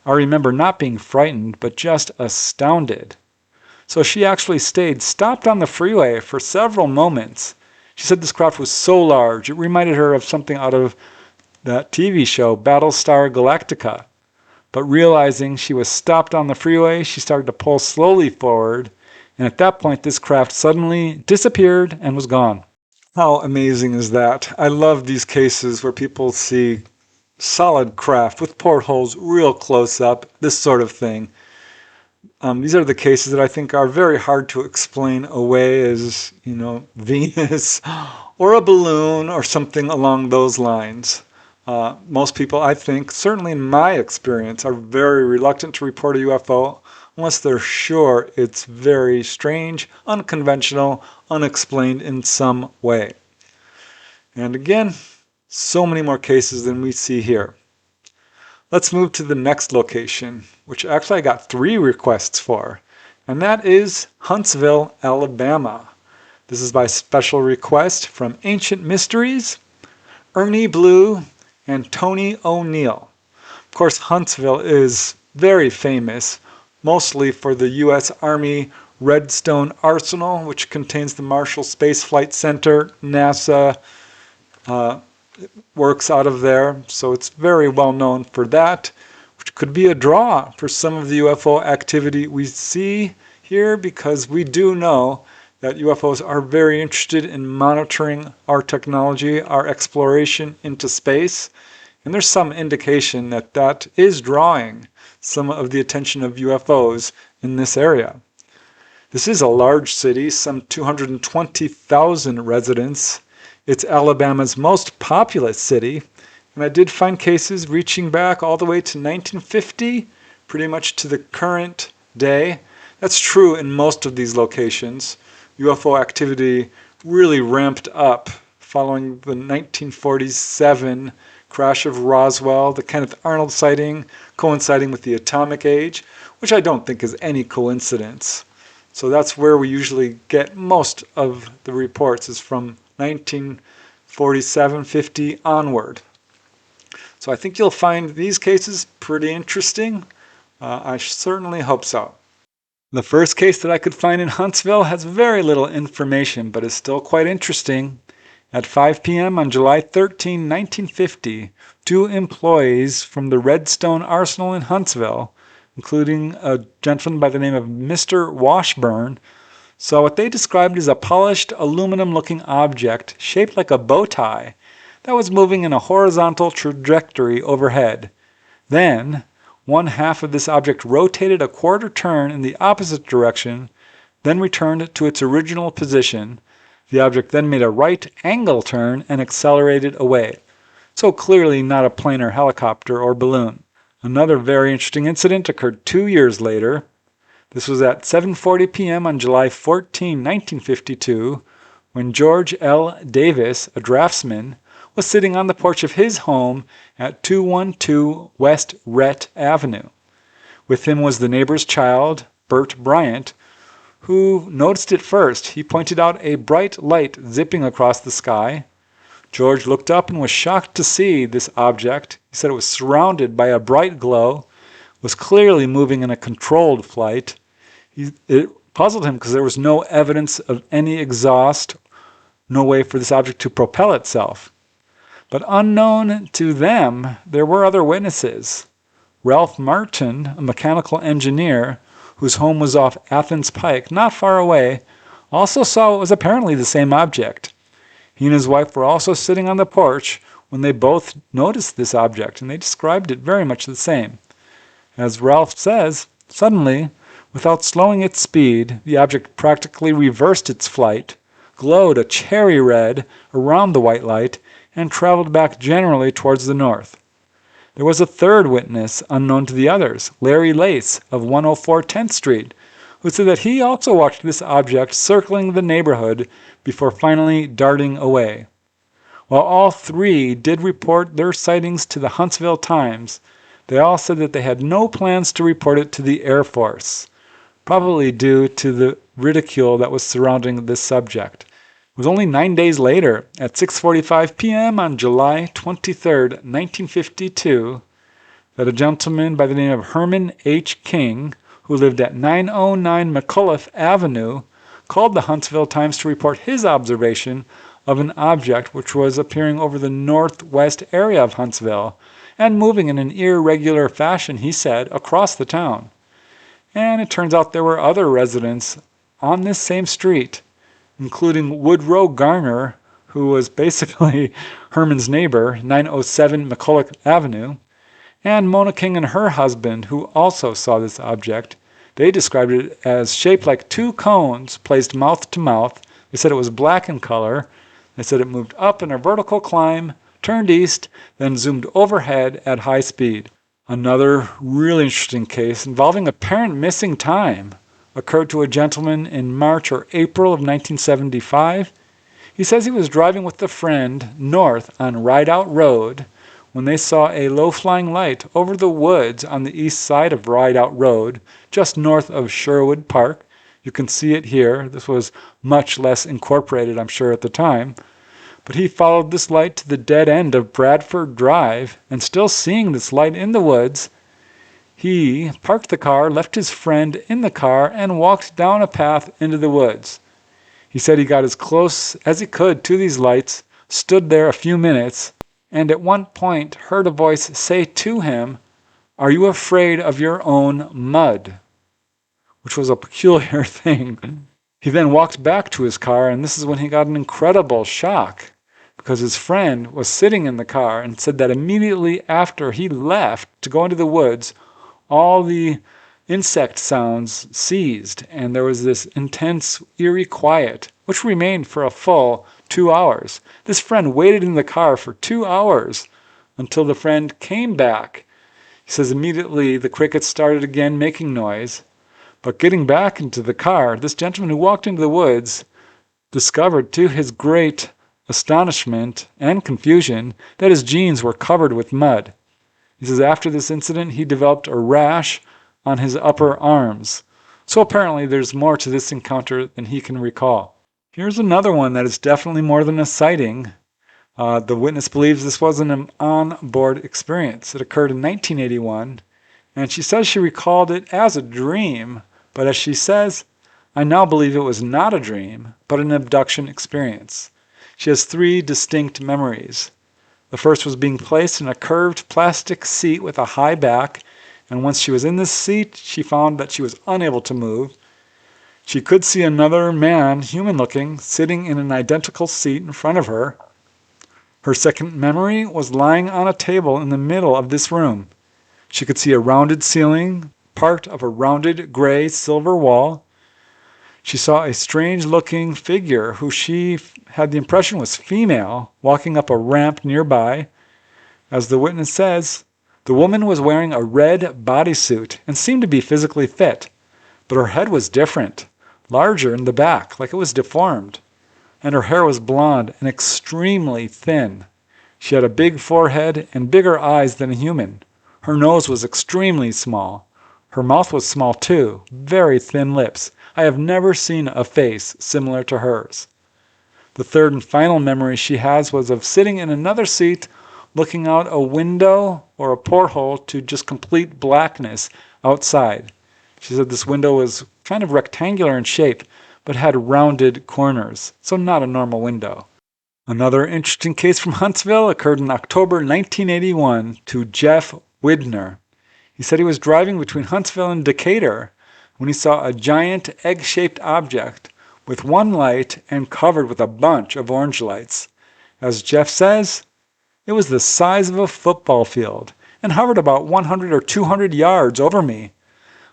I remember not being frightened, but just astounded. So she actually stayed stopped on the freeway for several moments. She said this craft was so large, it reminded her of something out of that TV show, Battlestar Galactica. But realizing she was stopped on the freeway, she started to pull slowly forward, and at that point this craft suddenly disappeared and was gone. How amazing is that? I love these cases where people see solid craft with portholes real close up, this sort of thing. These are the cases that I think are very hard to explain away as, Venus or a balloon or something along those lines. Most people, I think, certainly in my experience, are very reluctant to report a UFO unless they're sure it's very strange, unconventional, unexplained in some way. And again, so many more cases than we see here. Let's move to the next location, which actually I got 3 requests for, and that is Huntsville, Alabama. This is by special request from Ancient Mysteries, Ernie Blue, and Tony O'Neill. Of course, Huntsville is very famous, mostly for the U.S. Army Redstone Arsenal, which contains the Marshall Space Flight Center. NASA works out of there, so it's very well known for that, which could be a draw for some of the UFO activity we see here, because we do know that UFOs are very interested in monitoring our technology, our exploration into space, and there's some indication that that is drawing some of the attention of UFOs in this area. This is a large city, some 220,000 residents. It's Alabama's most populous city, and I did find cases reaching back all the way to 1950, pretty much to the current day. That's true in most of these locations. UFO activity really ramped up following the 1947 crash of Roswell, the Kenneth Arnold sighting coinciding with the atomic age, which I don't think is any coincidence. So that's where we usually get most of the reports, is from 1947, 50 onward. So I think you'll find these cases pretty interesting. I certainly hope so. The first case that I could find in Huntsville has very little information, but is still quite interesting. At 5 p.m. on July 13, 1950, 2 employees from the Redstone Arsenal in Huntsville, including a gentleman by the name of Mr. Washburn, saw what they described as a polished aluminum-looking object shaped like a bow tie that was moving in a horizontal trajectory overhead. Then, one half of this object rotated a quarter turn in the opposite direction, then returned to its original position. The object then made a right angle turn and accelerated away. So clearly not a plane or helicopter or balloon. Another very interesting incident occurred 2 years later. This was at 7:40 p.m. on July 14, 1952, when George L. Davis, a draftsman, was sitting on the porch of his home at 212 West Rhett Avenue. With him was the neighbor's child, Bert Bryant, who noticed it first. He pointed out a bright light zipping across the sky. George looked up and was shocked to see this object. He said it was surrounded by a bright glow, was clearly moving in a controlled flight. It puzzled him because there was no evidence of any exhaust, no way for this object to propel itself. But unknown to them, there were other witnesses. Ralph Martin, a mechanical engineer whose home was off Athens Pike, not far away, also saw what was apparently the same object. He and his wife were also sitting on the porch when they both noticed this object, and they described it very much the same. As Ralph says, suddenly, without slowing its speed, the object practically reversed its flight, glowed a cherry red around the white light, and traveled back generally towards the north. There was a third witness, unknown to the others, Larry Lace of 104 10th Street, who said that he also watched this object circling the neighborhood before finally darting away. While all three did report their sightings to the Huntsville Times, they all said that they had no plans to report it to the Air Force, probably due to the ridicule that was surrounding this subject. It was only 9 days later, at 6:45 p.m. on July 23, 1952, that a gentleman by the name of Herman H. King, who lived at 909 McCullough Avenue, called the Huntsville Times to report his observation of an object which was appearing over the northwest area of Huntsville and moving in an irregular fashion, he said, across the town. And it turns out there were other residents on this same street, including Woodrow Garner, who was basically Herman's neighbor, 907 McCullough Avenue, and Mona King and her husband, who also saw this object. They described it as shaped like two cones placed mouth to mouth. They said it was black in color. They said it moved up in a vertical climb, turned east, then zoomed overhead at high speed. Another really interesting case involving apparent missing time occurred to a gentleman in March or April of 1975. He says he was driving with a friend north on Rideout Road when they saw a low-flying light over the woods on the east side of Rideout Road, just north of Sherwood Park. You can see it here. This was much less incorporated, I'm sure, at the time. But he followed this light to the dead end of Bradford Drive, and still seeing this light in the woods, he parked the car, left his friend in the car, and walked down a path into the woods. He said he got as close as he could to these lights, stood there a few minutes, and at one point heard a voice say to him, "Are you afraid of your own mud?" Which was a peculiar thing. He then walked back to his car, and this is when he got an incredible shock, because his friend was sitting in the car and said that immediately after he left to go into the woods, all the insect sounds ceased, and there was this intense, eerie quiet, which remained for a full 2 hours. This friend waited in the car for 2 hours until the friend came back. He says immediately the crickets started again making noise. But getting back into the car, this gentleman who walked into the woods discovered, to his great astonishment and confusion, that his jeans were covered with mud. He says after this incident, he developed a rash on his upper arms. So apparently there's more to this encounter than he can recall. Here's another one that is definitely more than a sighting. The witness believes this was an on-board experience. It occurred in 1981, and she says she recalled it as a dream, but as she says, I now believe it was not a dream, but an abduction experience. She has 3 distinct memories. The first was being placed in a curved plastic seat with a high back, and once she was in this seat, she found that she was unable to move. She could see another man, human-looking, sitting in an identical seat in front of her. Her second memory was lying on a table in the middle of this room. She could see a rounded ceiling, part of a rounded gray silver wall. She saw a strange-looking figure who she had the impression was female, walking up a ramp nearby. As the witness says, the woman was wearing a red bodysuit and seemed to be physically fit, but her head was different, larger in the back, like it was deformed, and her hair was blonde and extremely thin. She had a big forehead and bigger eyes than a human. Her nose was extremely small. Her mouth was small too, very thin lips. I have never seen a face similar to hers. The third and final memory she has was of sitting in another seat, looking out a window or a porthole to just complete blackness outside. She said this window was kind of rectangular in shape, but had rounded corners, so not a normal window. Another interesting case from Huntsville occurred in October 1981 to Jeff Whittier. He said he was driving between Huntsville and Decatur when he saw a giant egg-shaped object with one light and covered with a bunch of orange lights. As Jeff says, it was the size of a football field and hovered about 100 or 200 yards over me.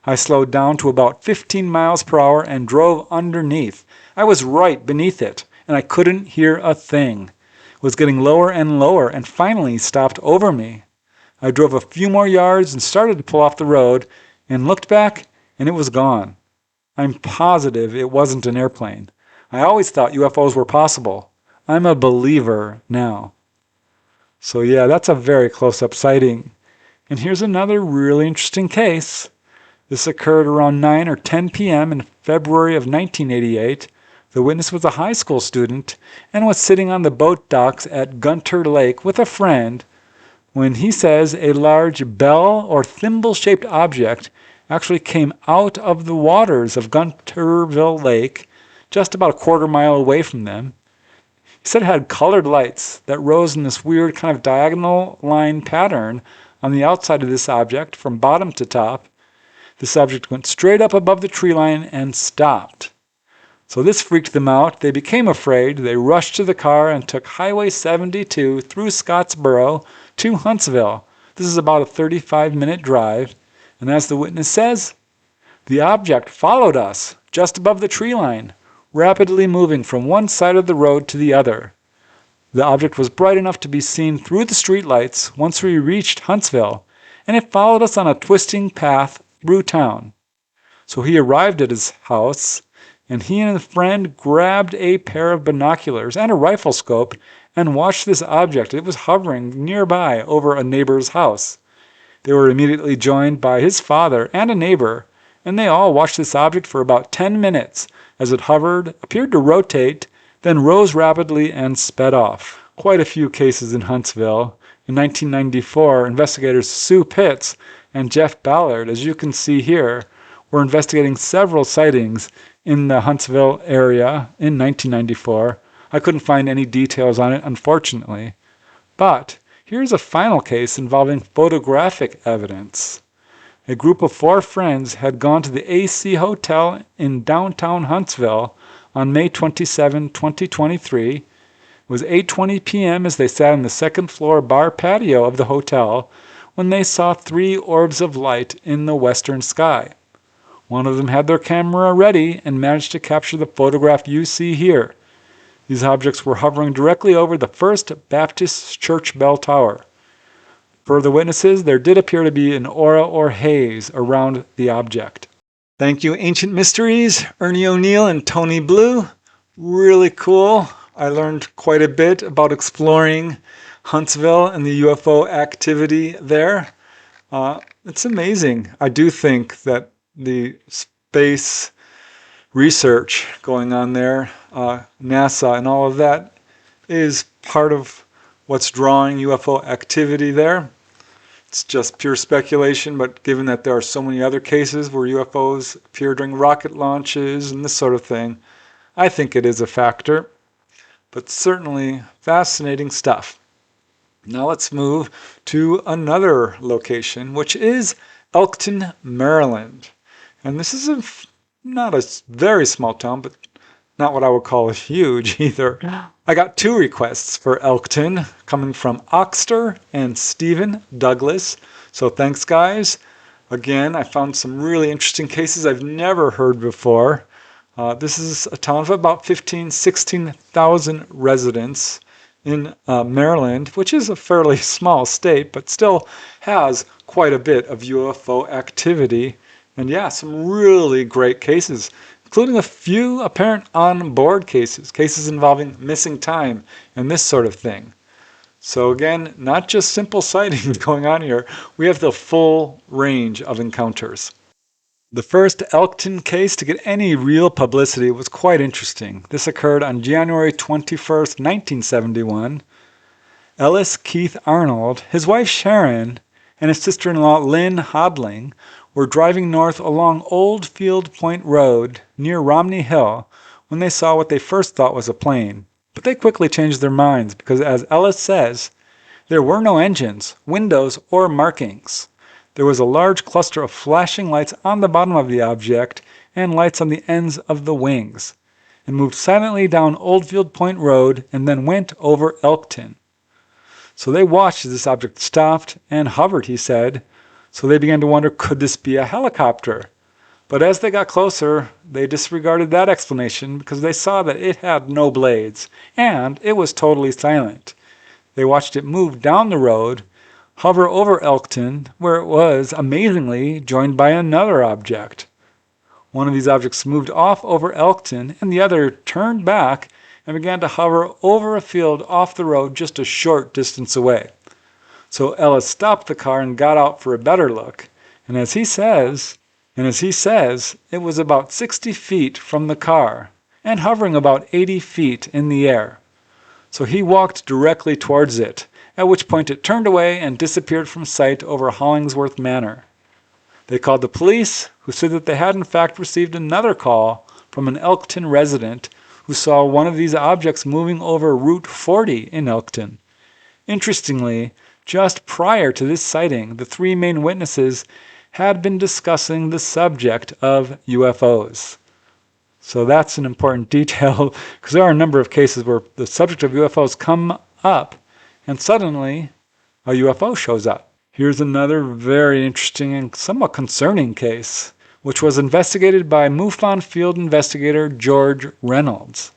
I slowed down to about 15 miles per hour and drove underneath. I was right beneath it, and I couldn't hear a thing. It was getting lower and lower and finally stopped over me. I drove a few more yards and started to pull off the road and looked back, and it was gone. I'm positive it wasn't an airplane. I always thought UFOs were possible. I'm a believer now. So yeah, that's a very close-up sighting. And here's another really interesting case. This occurred around 9 or 10 p.m. in February of 1988. The witness was a high school student and was sitting on the boat docks at Gunter Lake with a friend when he says a large bell or thimble-shaped object actually came out of the waters of Gunterville Lake, just about a quarter mile away from them. He said it had colored lights that rose in this weird kind of diagonal line pattern on the outside of this object from bottom to top. This object went straight up above the tree line and stopped. So this freaked them out. They became afraid. They rushed to the car and took Highway 72 through Scottsboro to Huntsville. This is about a 35-minute drive. And as the witness says, the object followed us just above the tree line, rapidly moving from one side of the road to the other. The object was bright enough to be seen through the streetlights once we reached Huntsville, and it followed us on a twisting path through town. So he arrived at his house, and he and a friend grabbed a pair of binoculars and a rifle scope and watched this object. It was hovering nearby over a neighbor's house. They were immediately joined by his father and a neighbor, and they all watched this object for about 10 minutes as it hovered, appeared to rotate, then rose rapidly and sped off. Quite a few cases in Huntsville. In 1994, investigators Sue Pitts and Jeff Ballard, as you can see here, were investigating several sightings in the Huntsville area in 1994. I couldn't find any details on it, unfortunately. But here's a final case involving photographic evidence. A group of 4 friends had gone to the AC Hotel in downtown Huntsville on May 27, 2023. It was 8:20 p.m. as they sat on the second-floor bar patio of the hotel when they saw 3 orbs of light in the western sky. One of them had their camera ready and managed to capture the photograph you see here. These objects were hovering directly over the First Baptist Church bell tower. Per the witnesses, there did appear to be an aura or haze around the object. Thank you, Ancient Mysteries, Ernie O'Neill and Tony Blue. Really cool. I learned quite a bit about exploring Huntsville and the UFO activity there. It's amazing. I do think that the space research going on there, NASA and all of that, is part of what's drawing UFO activity there. It's just pure speculation, but given that there are so many other cases where UFOs appear during rocket launches and this sort of thing, I think it is a factor. But certainly fascinating stuff. Now let's move to another location, which is Elkton, Maryland. And this is a not a very small town, but not what I would call huge either. I got 2 requests for Elkton coming from Oxter and Stephen Douglas. So thanks, guys. Again, I found some really interesting cases I've never heard before. This is a town of about 16,000 residents in Maryland, which is a fairly small state, but still has quite a bit of UFO activity. And yeah, some really great cases, including a few apparent on-board cases involving missing time and this sort of thing. So again, not just simple sightings going on here, we have the full range of encounters. The first Elkton case to get any real publicity was quite interesting. This occurred on January 21st, 1971. Ellis Keith Arnold, his wife Sharon, and his sister-in-law Lynn Hodling were driving north along Old Field Point Road near Romney Hill when they saw what they first thought was a plane. But they quickly changed their minds because, as Ellis says, there were no engines, windows, or markings. There was a large cluster of flashing lights on the bottom of the object and lights on the ends of the wings. It moved silently down Oldfield Point Road and then went over Elkton. So they watched as this object stopped and hovered, he said. So they began to wonder, could this be a helicopter? But as they got closer, they disregarded that explanation because they saw that it had no blades and it was totally silent. They watched it move down the road, hover over Elkton, where it was, amazingly, joined by another object. One of these objects moved off over Elkton, and the other turned back and began to hover over a field off the road just a short distance away. So Ellis stopped the car and got out for a better look, and as he says, it was about 60 feet from the car, and hovering about 80 feet in the air. So he walked directly towards it, at which point it turned away and disappeared from sight over Hollingsworth Manor. They called the police, who said that they had in fact received another call from an Elkton resident who saw one of these objects moving over Route 40 in Elkton. Interestingly, just prior to this sighting, the 3 main witnesses had been discussing the subject of UFOs. So that's an important detail because there are a number of cases where the subject of UFOs come up and suddenly a UFO shows up. Here's another very interesting and somewhat concerning case, which was investigated by MUFON field investigator George Reynolds.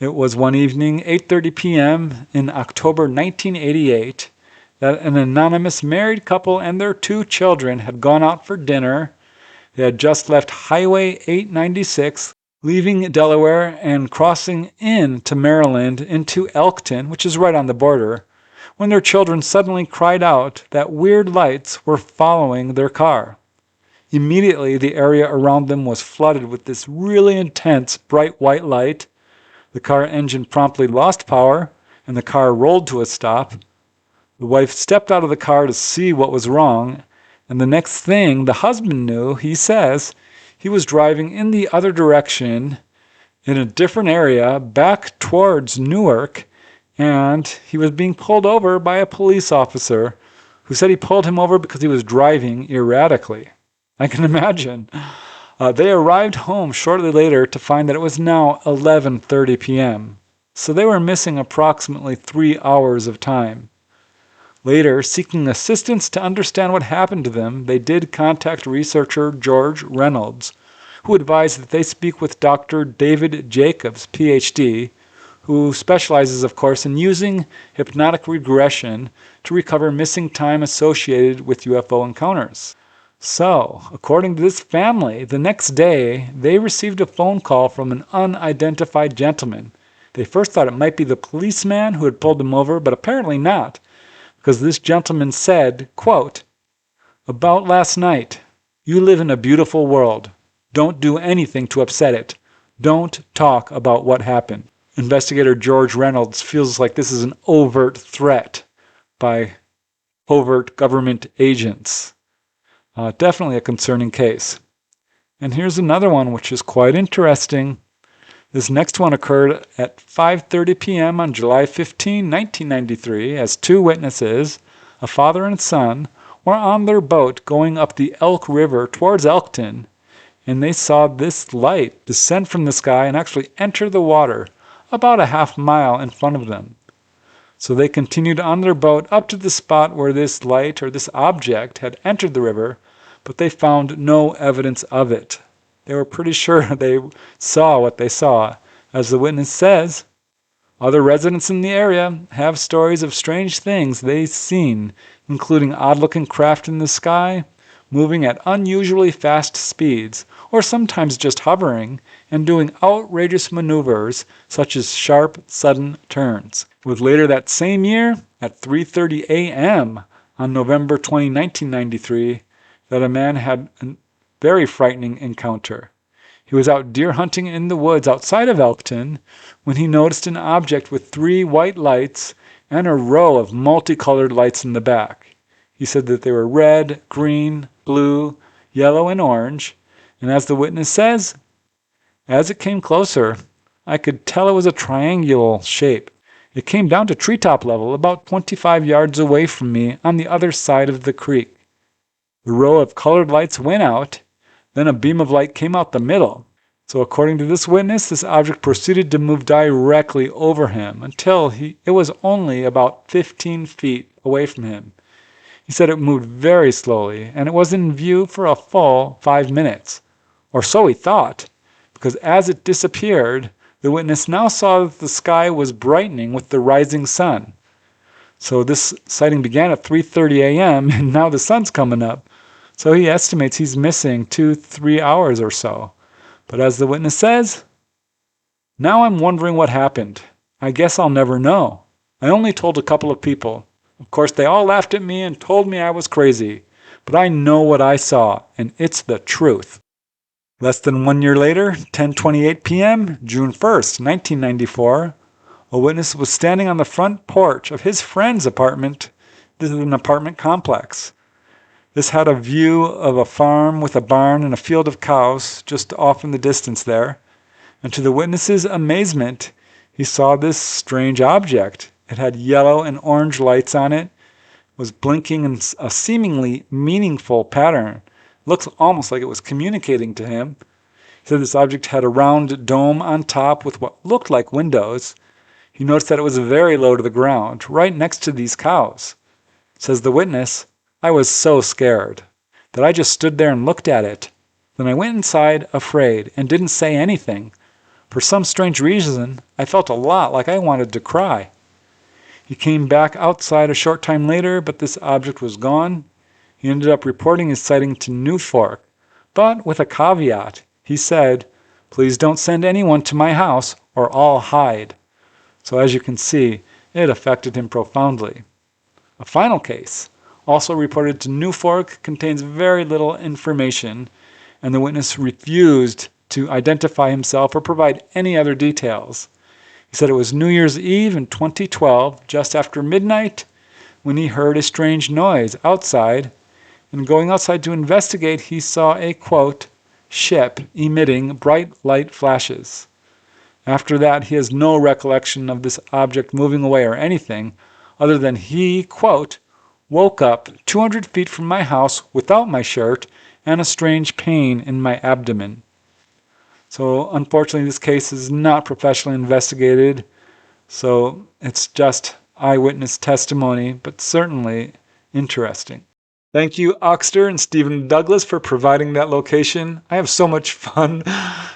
It was one evening, 8:30 p.m. in October 1988, that an anonymous married couple and their 2 children had gone out for dinner. They had just left Highway 896, leaving Delaware and crossing into Maryland into Elkton, which is right on the border, when their children suddenly cried out that weird lights were following their car. Immediately, the area around them was flooded with this really intense bright white light. The car engine promptly lost power, and the car rolled to a stop. The wife stepped out of the car to see what was wrong, and the next thing the husband knew, he says, he was driving in the other direction in a different area back towards Newark, and he was being pulled over by a police officer who said he pulled him over because he was driving erratically. I can imagine. They arrived home shortly later to find that it was now 11:30 p.m. So they were missing approximately 3 hours of time. Later, seeking assistance to understand what happened to them, they did contact researcher George Reynolds, who advised that they speak with Dr. David Jacobs, Ph.D., who specializes, of course, in using hypnotic regression to recover missing time associated with UFO encounters. So, according to this family, the next day, they received a phone call from an unidentified gentleman. They first thought it might be the policeman who had pulled them over, but apparently not, because this gentleman said, quote, "About last night, you live in a beautiful world. Don't do anything to upset it. Don't talk about what happened." Investigator George Reynolds feels like this is an overt threat by overt government agents. Definitely a concerning case. And here's another one which is quite interesting. This next one occurred at 5:30 p.m. on July 15, 1993, as 2 witnesses, a father and son, were on their boat going up the Elk River towards Elkton, and they saw this light descend from the sky and actually enter the water about a half-mile in front of them. So they continued on their boat up to the spot where this light or this object had entered the river, but they found no evidence of it. They were pretty sure they saw what they saw. As the witness says, other residents in the area have stories of strange things they've seen, including odd-looking craft in the sky, moving at unusually fast speeds, or sometimes just hovering and doing outrageous maneuvers such as sharp, sudden turns. It was later that same year, at 3:30 a.m. on November 20, 1993, that a man had a very frightening encounter. He was out deer hunting in the woods outside of Elkton when he noticed an object with 3 white lights and a row of multicolored lights in the back. He said that they were red, green, blue, yellow, and orange, and as the witness says, as it came closer, I could tell it was a triangular shape. It came down to treetop level about 25 yards away from me on the other side of the creek. The row of colored lights went out, then a beam of light came out the middle. So according to this witness, this object proceeded to move directly over him until it was only about 15 feet away from him. He said it moved very slowly, and it was in view for a full 5 minutes. Or so he thought, because as it disappeared, the witness now saw that the sky was brightening with the rising sun. So this sighting began at 3:30 a.m., and now the sun's coming up. So he estimates he's missing 2-3 hours or so. But as the witness says, now I'm wondering what happened. I guess I'll never know. I only told a couple of people. Of course, they all laughed at me and told me I was crazy. But I know what I saw, and it's the truth. Less than 1 year later, 10:28 p.m., June 1st, 1994, a witness was standing on the front porch of his friend's apartment. This is an apartment complex. This had a view of a farm with a barn and a field of cows just off in the distance there. And to the witness's amazement, he saw this strange object. It had yellow and orange lights on it, was blinking in a seemingly meaningful pattern. Looks almost like it was communicating to him. He said this object had a round dome on top with what looked like windows. He noticed that it was very low to the ground, right next to these cows. Says the witness, I was so scared that I just stood there and looked at it. Then I went inside afraid and didn't say anything. For some strange reason, I felt a lot like I wanted to cry. He came back outside a short time later, but this object was gone. He ended up reporting his sighting to New Fork, but with a caveat. He said, please don't send anyone to my house or I'll hide. So as you can see, it affected him profoundly. A final case, also reported to New Fork, contains very little information, and the witness refused to identify himself or provide any other details. He said it was New Year's Eve in 2012, just after midnight, when he heard a strange noise outside, and going outside to investigate, he saw a, quote, ship emitting bright light flashes. After that, he has no recollection of this object moving away or anything, other than he, quote, woke up 200 feet from my house without my shirt and a strange pain in my abdomen. So unfortunately, this case is not professionally investigated, so it's just eyewitness testimony, but certainly interesting. Thank you, Oxter and Stephen Douglas, for providing that location. I have so much fun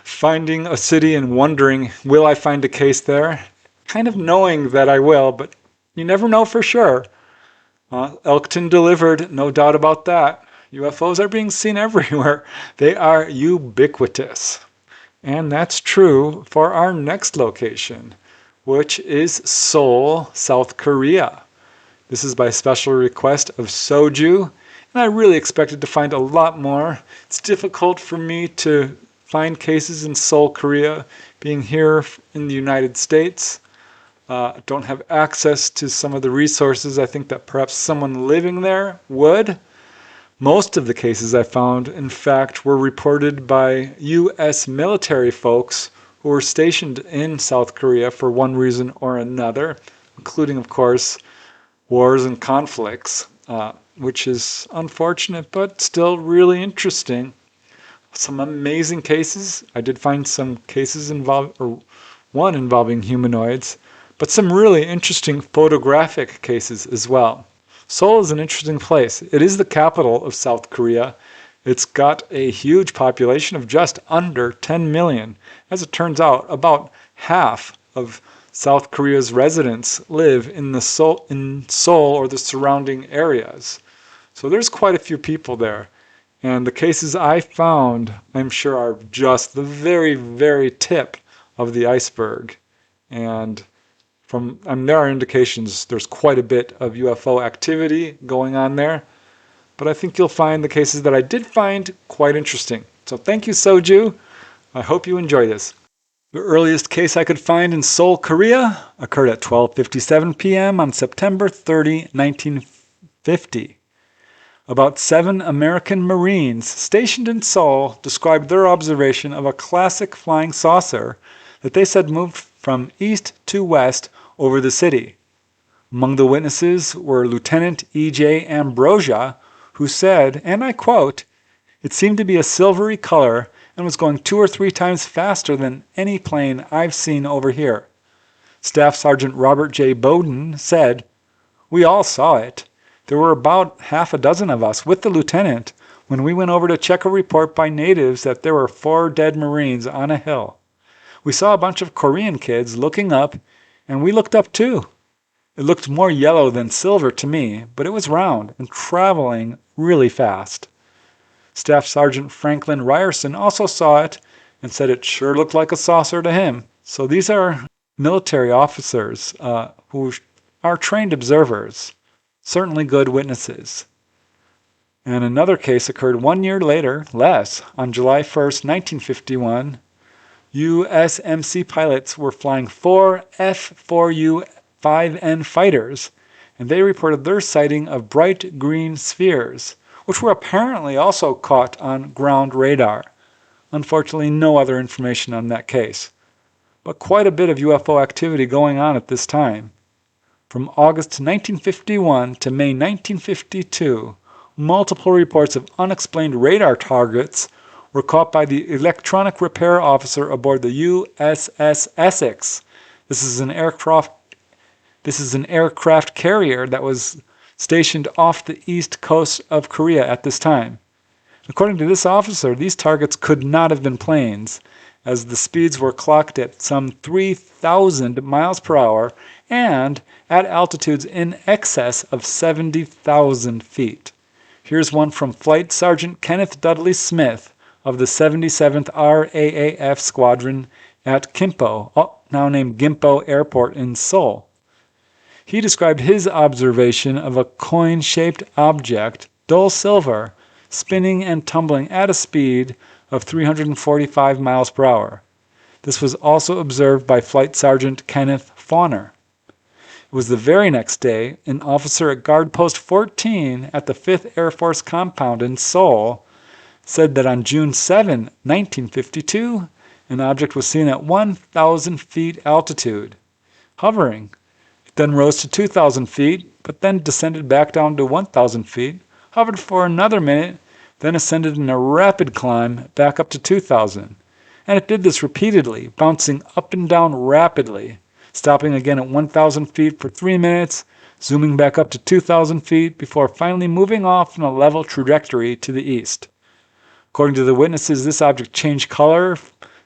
finding a city and wondering, will I find a case there? Kind of knowing that I will, but you never know for sure. Elkton delivered, no doubt about that. UFOs are being seen everywhere. They are ubiquitous. And that's true for our next location, which is Seoul, South Korea. This is by special request of Soju, and I really expected to find a lot more. It's difficult for me to find cases in Seoul, Korea, being here in the United States. Don't have access to some of the resources I think that perhaps someone living there would. Most of the cases I found, in fact, were reported by U.S. military folks who were stationed in South Korea for one reason or another, including, of course, wars and conflicts, which is unfortunate, but still really interesting. some amazing cases. I did find some cases one involving humanoids, but some really interesting photographic cases as well. Seoul is an interesting place. It is the capital of South Korea. It's got a huge population of just under 10 million. As it turns out, about half of South Korea's residents live in Seoul or the surrounding areas. So there's quite a few people there. And the cases I found, I'm sure, are just the very, very tip of the iceberg. And there are indications there's quite a bit of UFO activity going on there. But I think you'll find the cases that I did find quite interesting. So thank you, Soju. I hope you enjoy this. The earliest case I could find in Seoul, Korea occurred at 12:57 p.m. on September 30, 1950. About 7 American Marines stationed in Seoul described their observation of a classic flying saucer that they said moved from east to west over the city. Among the witnesses were Lieutenant E.J. Ambrosia, who said, and I quote, "It seemed to be a silvery color and was going 2 or 3 times faster than any plane I've seen over here." Staff Sergeant Robert J. Bowden said, "We all saw it. There were about half a dozen of us with the lieutenant when we went over to check a report by natives that there were 4 dead Marines on a hill. We saw a bunch of Korean kids looking up, and we looked up too. It looked more yellow than silver to me, but it was round and traveling really fast." Staff Sergeant Franklin Ryerson also saw it and said it sure looked like a saucer to him. So these are military officers who are trained observers, certainly good witnesses. And another case occurred 1 year later, on July 1st, 1951. USMC pilots were flying 4 F-4U-5N fighters, and they reported their sighting of bright green spheres, which were apparently also caught on ground radar. Unfortunately, no other information on that case. But quite a bit of UFO activity going on at this time. From August 1951 to May 1952, multiple reports of unexplained radar targets were caught by the electronic repair officer aboard the USS Essex. This is an aircraft carrier that was stationed off the east coast of Korea at this time. According to this officer, these targets could not have been planes, as the speeds were clocked at some 3,000 miles per hour and at altitudes in excess of 70,000 feet. Here's one from Flight Sergeant Kenneth Dudley Smith of the 77th RAAF Squadron at Gimpo, now named Gimpo Airport in Seoul. He described his observation of a coin-shaped object, dull silver, spinning and tumbling at a speed of 345 miles per hour. This was also observed by Flight Sergeant Kenneth Fauner. It was the very next day, an officer at Guard Post 14 at the 5th Air Force compound in Seoul said that on June 7, 1952, an object was seen at 1,000 feet altitude, hovering. Then rose to 2,000 feet, but then descended back down to 1,000 feet, hovered for another minute, then ascended in a rapid climb back up to 2,000. And it did this repeatedly, bouncing up and down rapidly, stopping again at 1,000 feet for 3 minutes, zooming back up to 2,000 feet before finally moving off in a level trajectory to the east. According to the witnesses, this object changed color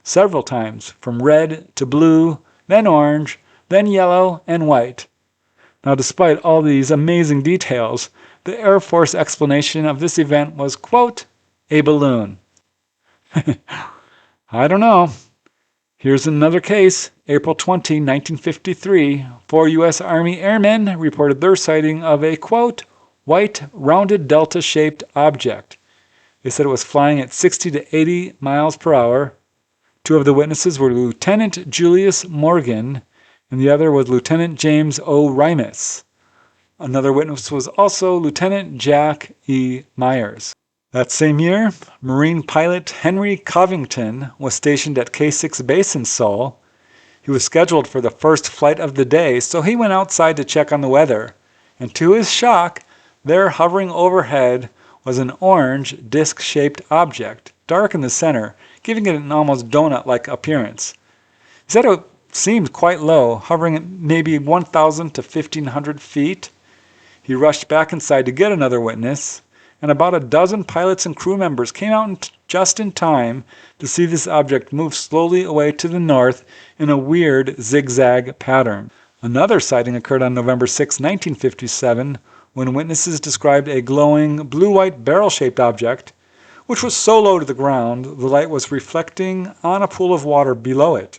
several times, from red to blue, then orange, then yellow and white. Now, despite all these amazing details, the Air Force explanation of this event was, quote, a balloon. I don't know. Here's another case. April 20, 1953, 4 U.S. Army airmen reported their sighting of a, quote, white, rounded delta-shaped object. They said it was flying at 60 to 80 miles per hour. 2 of the witnesses were Lieutenant Julius Morgan, and the other was Lieutenant James O. Rimus. Another witness was also Lieutenant Jack E. Myers. That same year, Marine pilot Henry Covington was stationed at K6 Base in Seoul. He was scheduled for the first flight of the day, so he went outside to check on the weather. And to his shock, there hovering overhead was an orange disc-shaped object, dark in the center, giving it an almost donut-like appearance. He said it seemed quite low, hovering at maybe 1,000 to 1,500 feet. He rushed back inside to get another witness, and about a dozen pilots and crew members came out just in time to see this object move slowly away to the north in a weird zigzag pattern. Another sighting occurred on November 6, 1957, when witnesses described a glowing blue-white barrel-shaped object, which was so low to the ground the light was reflecting on a pool of water below it.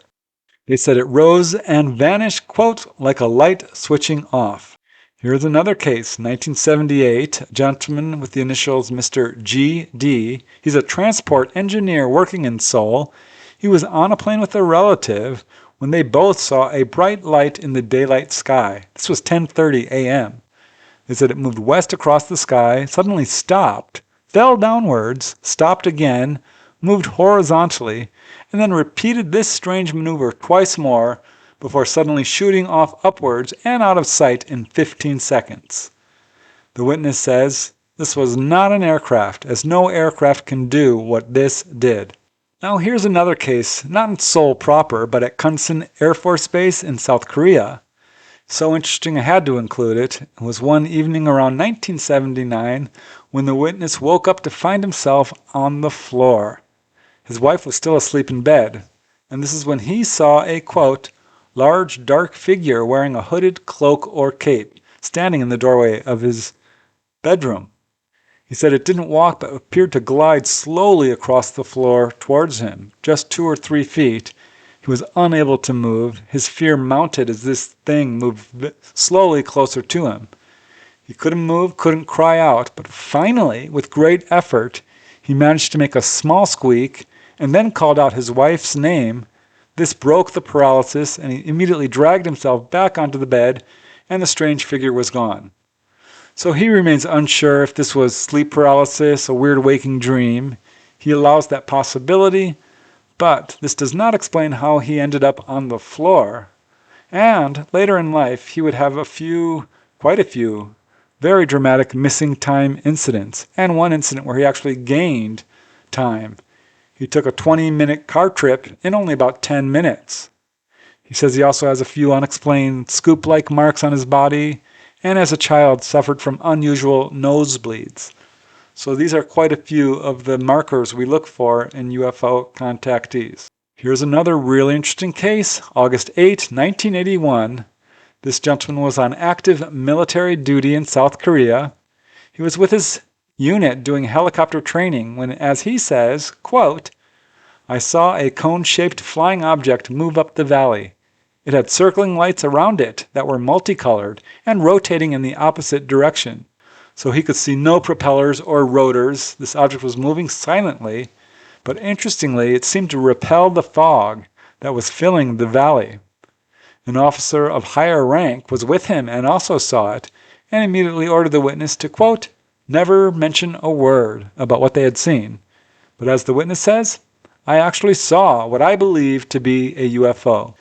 They said it rose and vanished, quote, like a light switching off. Here's another case, 1978, a gentleman with the initials Mr. G.D. He's a transport engineer working in Seoul. He was on a plane with a relative when they both saw a bright light in the daylight sky. This was 10:30 a.m. They said it moved west across the sky, suddenly stopped, fell downwards, stopped again, moved horizontally, and then repeated this strange maneuver twice more before suddenly shooting off upwards and out of sight in 15 seconds. The witness says this was not an aircraft, as no aircraft can do what this did. Now here's another case, not in Seoul proper, but at Kunsan Air Force Base in South Korea. So interesting I had to include it. It was one evening around 1979 when the witness woke up to find himself on the floor. His wife was still asleep in bed, and this is when he saw a, quote, large dark figure wearing a hooded cloak or cape standing in the doorway of his bedroom. He said it didn't walk but appeared to glide slowly across the floor towards him, just 2 or 3 feet. He was unable to move. His fear mounted as this thing moved slowly closer to him. He couldn't move, couldn't cry out, but finally, with great effort, he managed to make a small squeak and then called out his wife's name. This broke the paralysis, and he immediately dragged himself back onto the bed, and the strange figure was gone. So he remains unsure if this was sleep paralysis, a weird waking dream. He allows that possibility, but this does not explain how he ended up on the floor. And later in life, he would have quite a few, very dramatic missing time incidents, and one incident where he actually gained time. He took a 20-minute car trip in only about 10 minutes. He says he also has a few unexplained scoop-like marks on his body, and as a child suffered from unusual nosebleeds. So these are quite a few of the markers we look for in UFO contactees. Here's another really interesting case, August 8, 1981. This gentleman was on active military duty in South Korea. He was with his unit doing helicopter training when, as he says, quote, I saw a cone-shaped flying object move up the valley. It had circling lights around it that were multicolored and rotating in the opposite direction. So he could see no propellers or rotors. This object was moving silently, but interestingly, it seemed to repel the fog that was filling the valley. An officer of higher rank was with him and also saw it, and immediately ordered the witness to, quote, never mention a word about what they had seen. But as the witness says, I actually saw what I believe to be a UFO.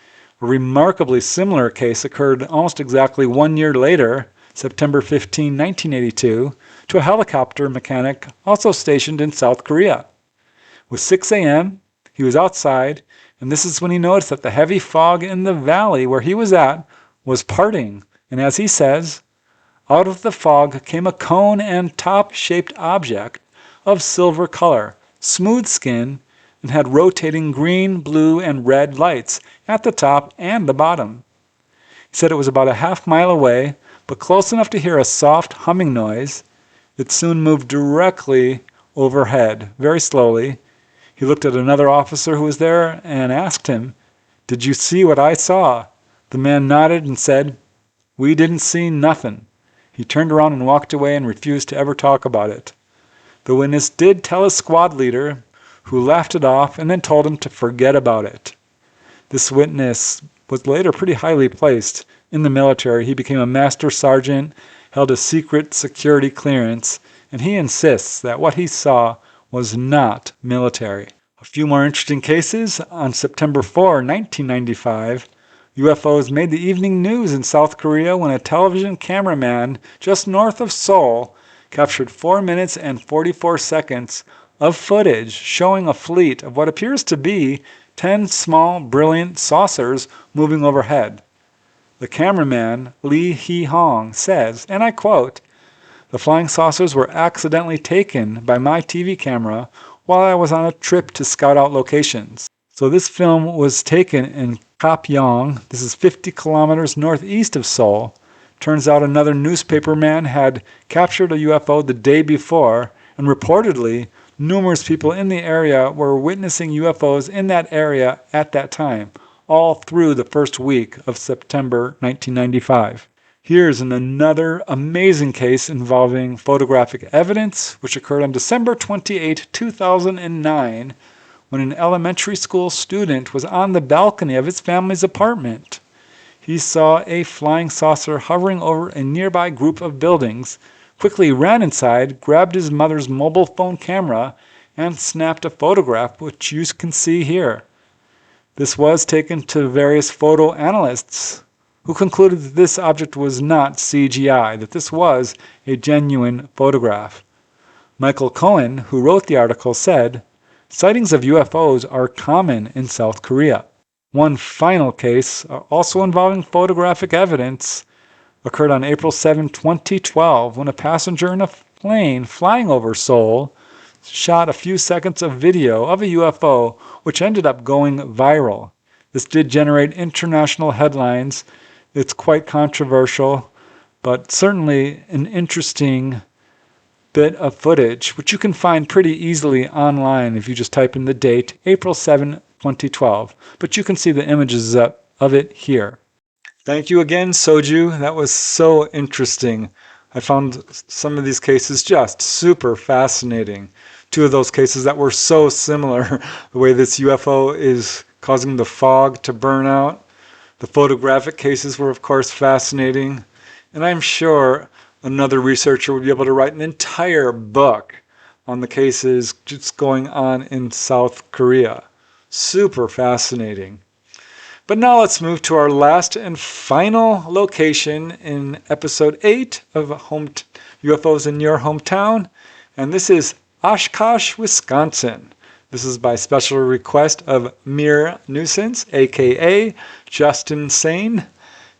A remarkably similar case occurred almost exactly 1 year later, September 15, 1982, to a helicopter mechanic also stationed in South Korea. It was 6 a.m., he was outside, and this is when he noticed that the heavy fog in the valley where he was at was parting, and as he says, out of the fog came a cone and top-shaped object of silver color, smooth skin, and had rotating green, blue, and red lights at the top and the bottom. He said it was about a half-mile away, but close enough to hear a soft humming noise. It soon moved directly overhead, very slowly. He looked at another officer who was there and asked him, Did you see what I saw? The man nodded and said, We didn't see nothing. He turned around and walked away and refused to ever talk about it. The witness did tell his squad leader, who laughed it off and then told him to forget about it. This witness was later pretty highly placed in the military. He became a master sergeant, held a secret security clearance, and he insists that what he saw was not military. A few more interesting cases. On September 4, 1995, UFOs made the evening news in South Korea when a television cameraman just north of Seoul captured 4 minutes and 44 seconds of footage showing a fleet of what appears to be 10 small, brilliant saucers moving overhead. The cameraman, Lee Hee-hong, says, and I quote, "The flying saucers were accidentally taken by my TV camera while I was on a trip to scout out locations." So this film was taken in Kapyong. This is 50 kilometers northeast of Seoul. Turns out another newspaperman had captured a UFO the day before, and reportedly numerous people in the area were witnessing UFOs in that area at that time, all through the first week of September 1995. Here's another amazing case involving photographic evidence, which occurred on December 28, 2009, when an elementary school student was on the balcony of his family's apartment. He saw a flying saucer hovering over a nearby group of buildings, quickly ran inside, grabbed his mother's mobile phone camera, and snapped a photograph, which you can see here. This was taken to various photo analysts, who concluded that this object was not CGI, that this was a genuine photograph. Michael Cohen, who wrote the article, said, "Sightings of UFOs are common in South Korea." One final case, also involving photographic evidence, occurred on April 7, 2012, when a passenger in a plane flying over Seoul shot a few seconds of video of a UFO, which ended up going viral. This did generate international headlines. It's quite controversial, but certainly an interesting bit of footage, which you can find pretty easily online if you just type in the date, April 7, 2012. But you can see the images of it here. Thank you again, Soju. That was so interesting. I found some of these cases just super fascinating. Two of those cases that were so similar, the way this UFO is causing the fog to burn out. The photographic cases were, of course, fascinating. And I'm sure another researcher would be able to write an entire book on the cases just going on in South Korea. Super fascinating. But now let's move to our last and final location in episode 8 of UFOs in Your Hometown. And this is Oshkosh, Wisconsin. This is by special request of Mere Nuisance, aka Justin Sane.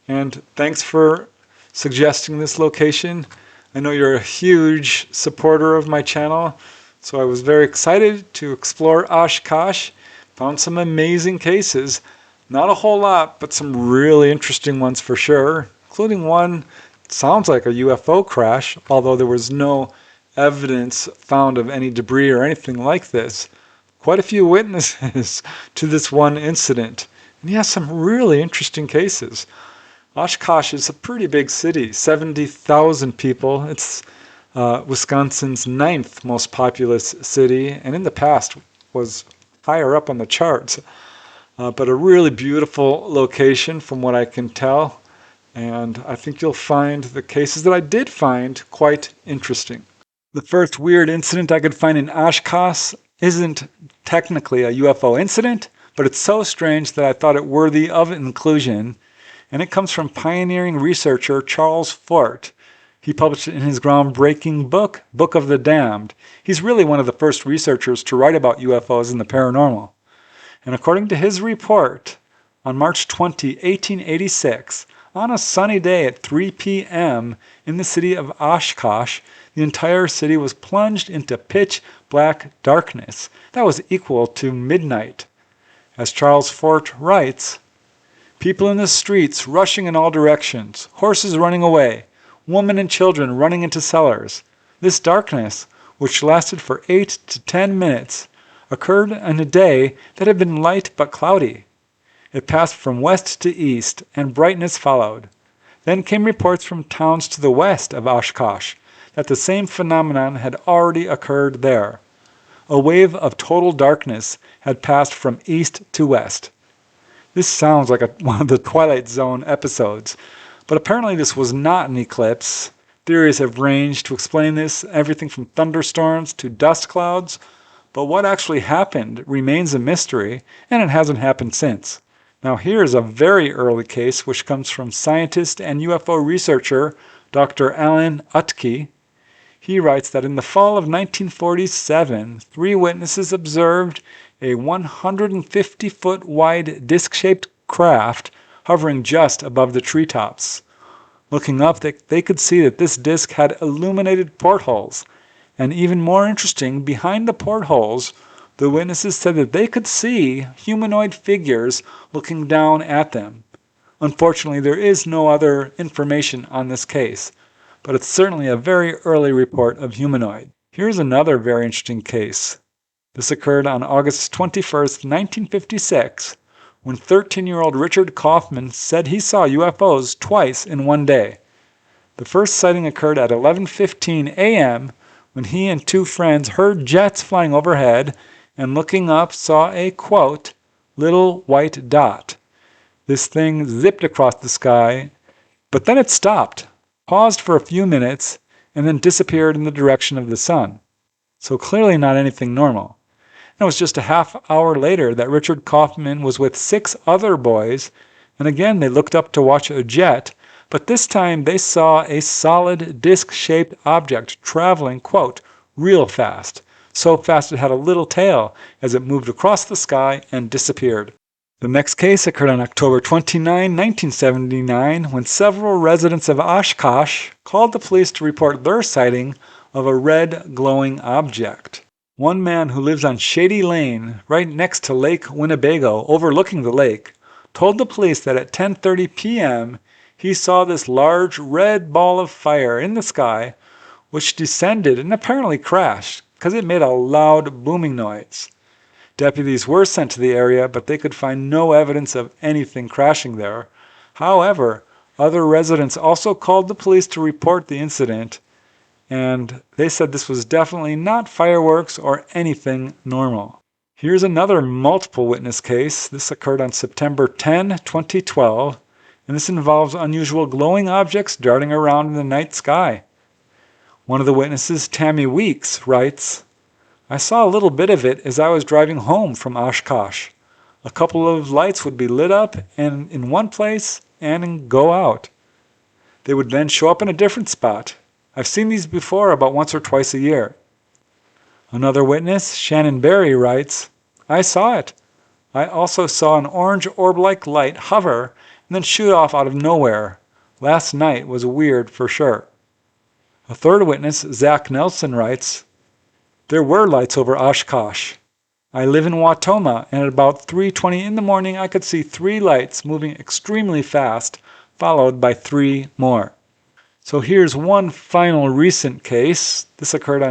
And thanks for suggesting this location. I know you're a huge supporter of my channel, so I was very excited to explore Oshkosh. Found some amazing cases. Not a whole lot, but some really interesting ones for sure, including one that sounds like a UFO crash, although there was no evidence found of any debris or anything like this. Quite a few witnesses to this one incident. And yeah, some really interesting cases. Oshkosh is a pretty big city, 70,000 people. It's Wisconsin's 9th most populous city, and in the past was higher up on the charts. But a really beautiful location from what I can tell. And I think you'll find the cases that I did find quite interesting. The first weird incident I could find in Oshkosh isn't technically a UFO incident, but it's so strange that I thought it worthy of inclusion. And it comes from pioneering researcher Charles Fort. He published it in his groundbreaking book, Book of the Damned. He's really one of the first researchers to write about UFOs and the paranormal. And according to his report, on March 20, 1886, on a sunny day at 3 p.m. in the city of Oshkosh, the entire city was plunged into pitch black darkness. That was equal to midnight. As Charles Fort writes, "People in the streets rushing in all directions, horses running away, women and children running into cellars. This darkness, which lasted for 8 to 10 minutes, occurred on a day that had been light but cloudy. It passed from west to east, and brightness followed. Then came reports from towns to the west of Oshkosh that the same phenomenon had already occurred there. A wave of total darkness had passed from east to west." This sounds like one of the Twilight Zone episodes, but apparently this was not an eclipse. Theories have ranged to explain this, everything from thunderstorms to dust clouds, but what actually happened remains a mystery, and it hasn't happened since. Now here's a very early case which comes from scientist and UFO researcher Dr. Alan Utke. He writes that in the fall of 1947, 3 witnesses observed a 150-foot wide disc-shaped craft hovering just above the treetops. Looking up, they could see that this disc had illuminated portholes. And even more interesting, behind the portholes, the witnesses said that they could see humanoid figures looking down at them. Unfortunately, there is no other information on this case, but it's certainly a very early report of humanoid. Here's another very interesting case. This occurred on August 21st, 1956, when 13-year-old Richard Kaufman said he saw UFOs twice in one day. The first sighting occurred at 11:15 a.m. when he and 2 friends heard jets flying overhead and looking up saw a, quote, little white dot. This thing zipped across the sky, but then it stopped, paused for a few minutes, and then disappeared in the direction of the sun. So clearly not anything normal. And it was just a half hour later that Richard Kaufman was with 6 other boys, and again they looked up to watch a jet, but this time they saw a solid disc-shaped object traveling, quote, real fast, so fast it had a little tail as it moved across the sky and disappeared. The next case occurred on October 29, 1979, when several residents of Oshkosh called the police to report their sighting of a red glowing object. One man who lives on Shady Lane, right next to Lake Winnebago, overlooking the lake, told the police that at 10:30 p.m. he saw this large red ball of fire in the sky, which descended and apparently crashed because it made a loud booming noise. Deputies were sent to the area, but they could find no evidence of anything crashing there. However, other residents also called the police to report the incident, and they said this was definitely not fireworks or anything normal. Here's another multiple witness case. This occurred on September 10, 2012, and this involves unusual glowing objects darting around in the night sky. One of the witnesses, Tammy Weeks, writes, I saw a little bit of it as I was driving home from Oshkosh. A couple of lights would be lit up and in one place and go out. They would then show up in a different spot. I've seen these before about once or twice a year. Another witness, Shannon Berry, writes, I saw it. I also saw an orange orb-like light hover and then shoot off out of nowhere. Last night was weird for sure. A third witness, Zach Nelson, writes, there were lights over Oshkosh. I live in Wautoma, and at about 3:20 in the morning I could see 3 lights moving extremely fast, followed by 3 more. So here's one final recent case. This occurred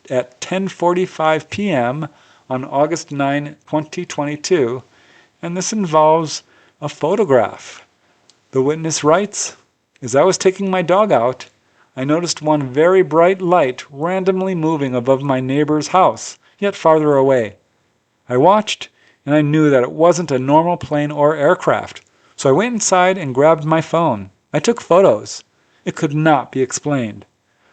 at 10:45 p.m. on August 9, 2022, and this involves a photograph. The witness writes, as I was taking my dog out, I noticed one very bright light randomly moving above my neighbor's house, yet farther away. I watched, and I knew that it wasn't a normal plane or aircraft, so I went inside and grabbed my phone. I took photos. It could not be explained.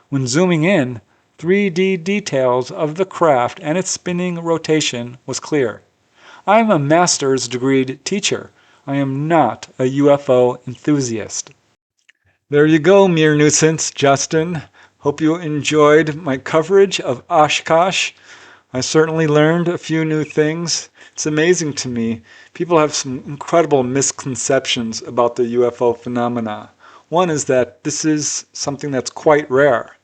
When zooming in, 3D details of the craft and its spinning rotation was clear. I am a master's degree teacher. I am not a UFO enthusiast. There you go, mere nuisance, Justin. Hope you enjoyed my coverage of Oshkosh. I certainly learned a few new things. It's amazing to me. People have some incredible misconceptions about the UFO phenomena. One is that this is something that's quite rare.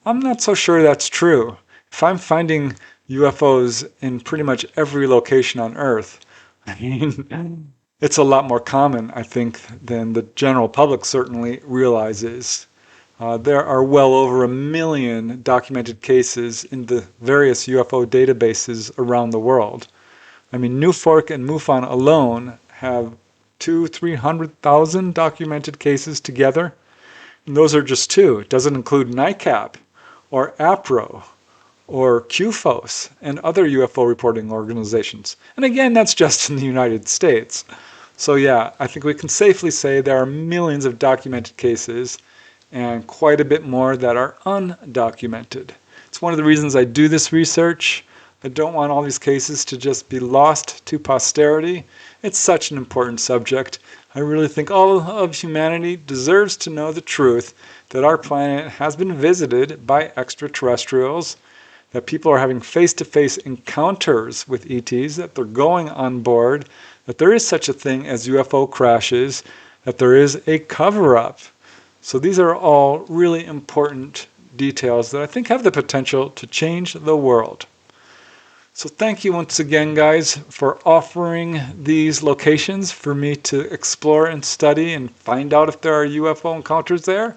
I'm not so sure that's true. If I'm finding UFOs in pretty much every location on Earth, I mean, it's a lot more common, I think, than the general public certainly realizes. There are well over 1 million documented cases in the various UFO databases around the world. I mean, Newfork and MUFON alone have 200,000-300,000 documented cases together. And those are just 2. It doesn't include NICAP or APRO or QFOS and other UFO reporting organizations. And again, that's just in the United States. So yeah, I think we can safely say there are millions of documented cases and quite a bit more that are undocumented. It's one of the reasons I do this research. I don't want all these cases to just be lost to posterity. It's such an important subject. I really think all of humanity deserves to know the truth that our planet has been visited by extraterrestrials, that people are having face-to-face encounters with ETs, that they're going on board, that there is such a thing as UFO crashes, that there is a cover-up. So these are all really important details that I think have the potential to change the world. So thank you once again, guys, for offering these locations for me to explore and study and find out if there are UFO encounters there.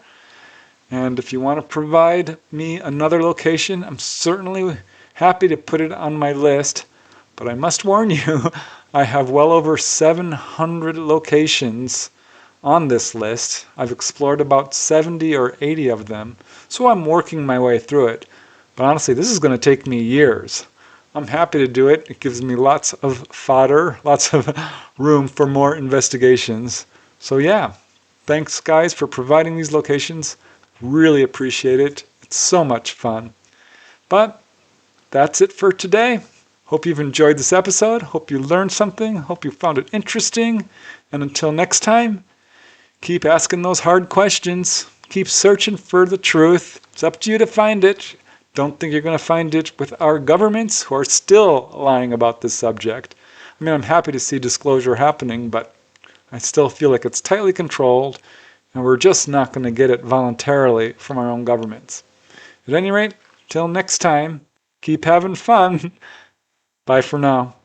And if you want to provide me another location, I'm certainly happy to put it on my list. But I must warn you, I have well over 700 locations on this list. I've explored about 70 or 80 of them, so I'm working my way through it. But honestly, this is going to take me years. I'm happy to do it. It gives me lots of fodder, lots of room for more investigations. So yeah, thanks guys for providing these locations. Really appreciate it. It's so much fun. But that's it for today. Hope you've enjoyed this episode. Hope you learned something. Hope you found it interesting. And until next time, keep asking those hard questions. Keep searching for the truth. It's up to you to find it. Don't think you're going to find it with our governments who are still lying about this subject. I mean, I'm happy to see disclosure happening, but I still feel like it's tightly controlled, and we're just not going to get it voluntarily from our own governments. At any rate, till next time, keep having fun. Bye for now.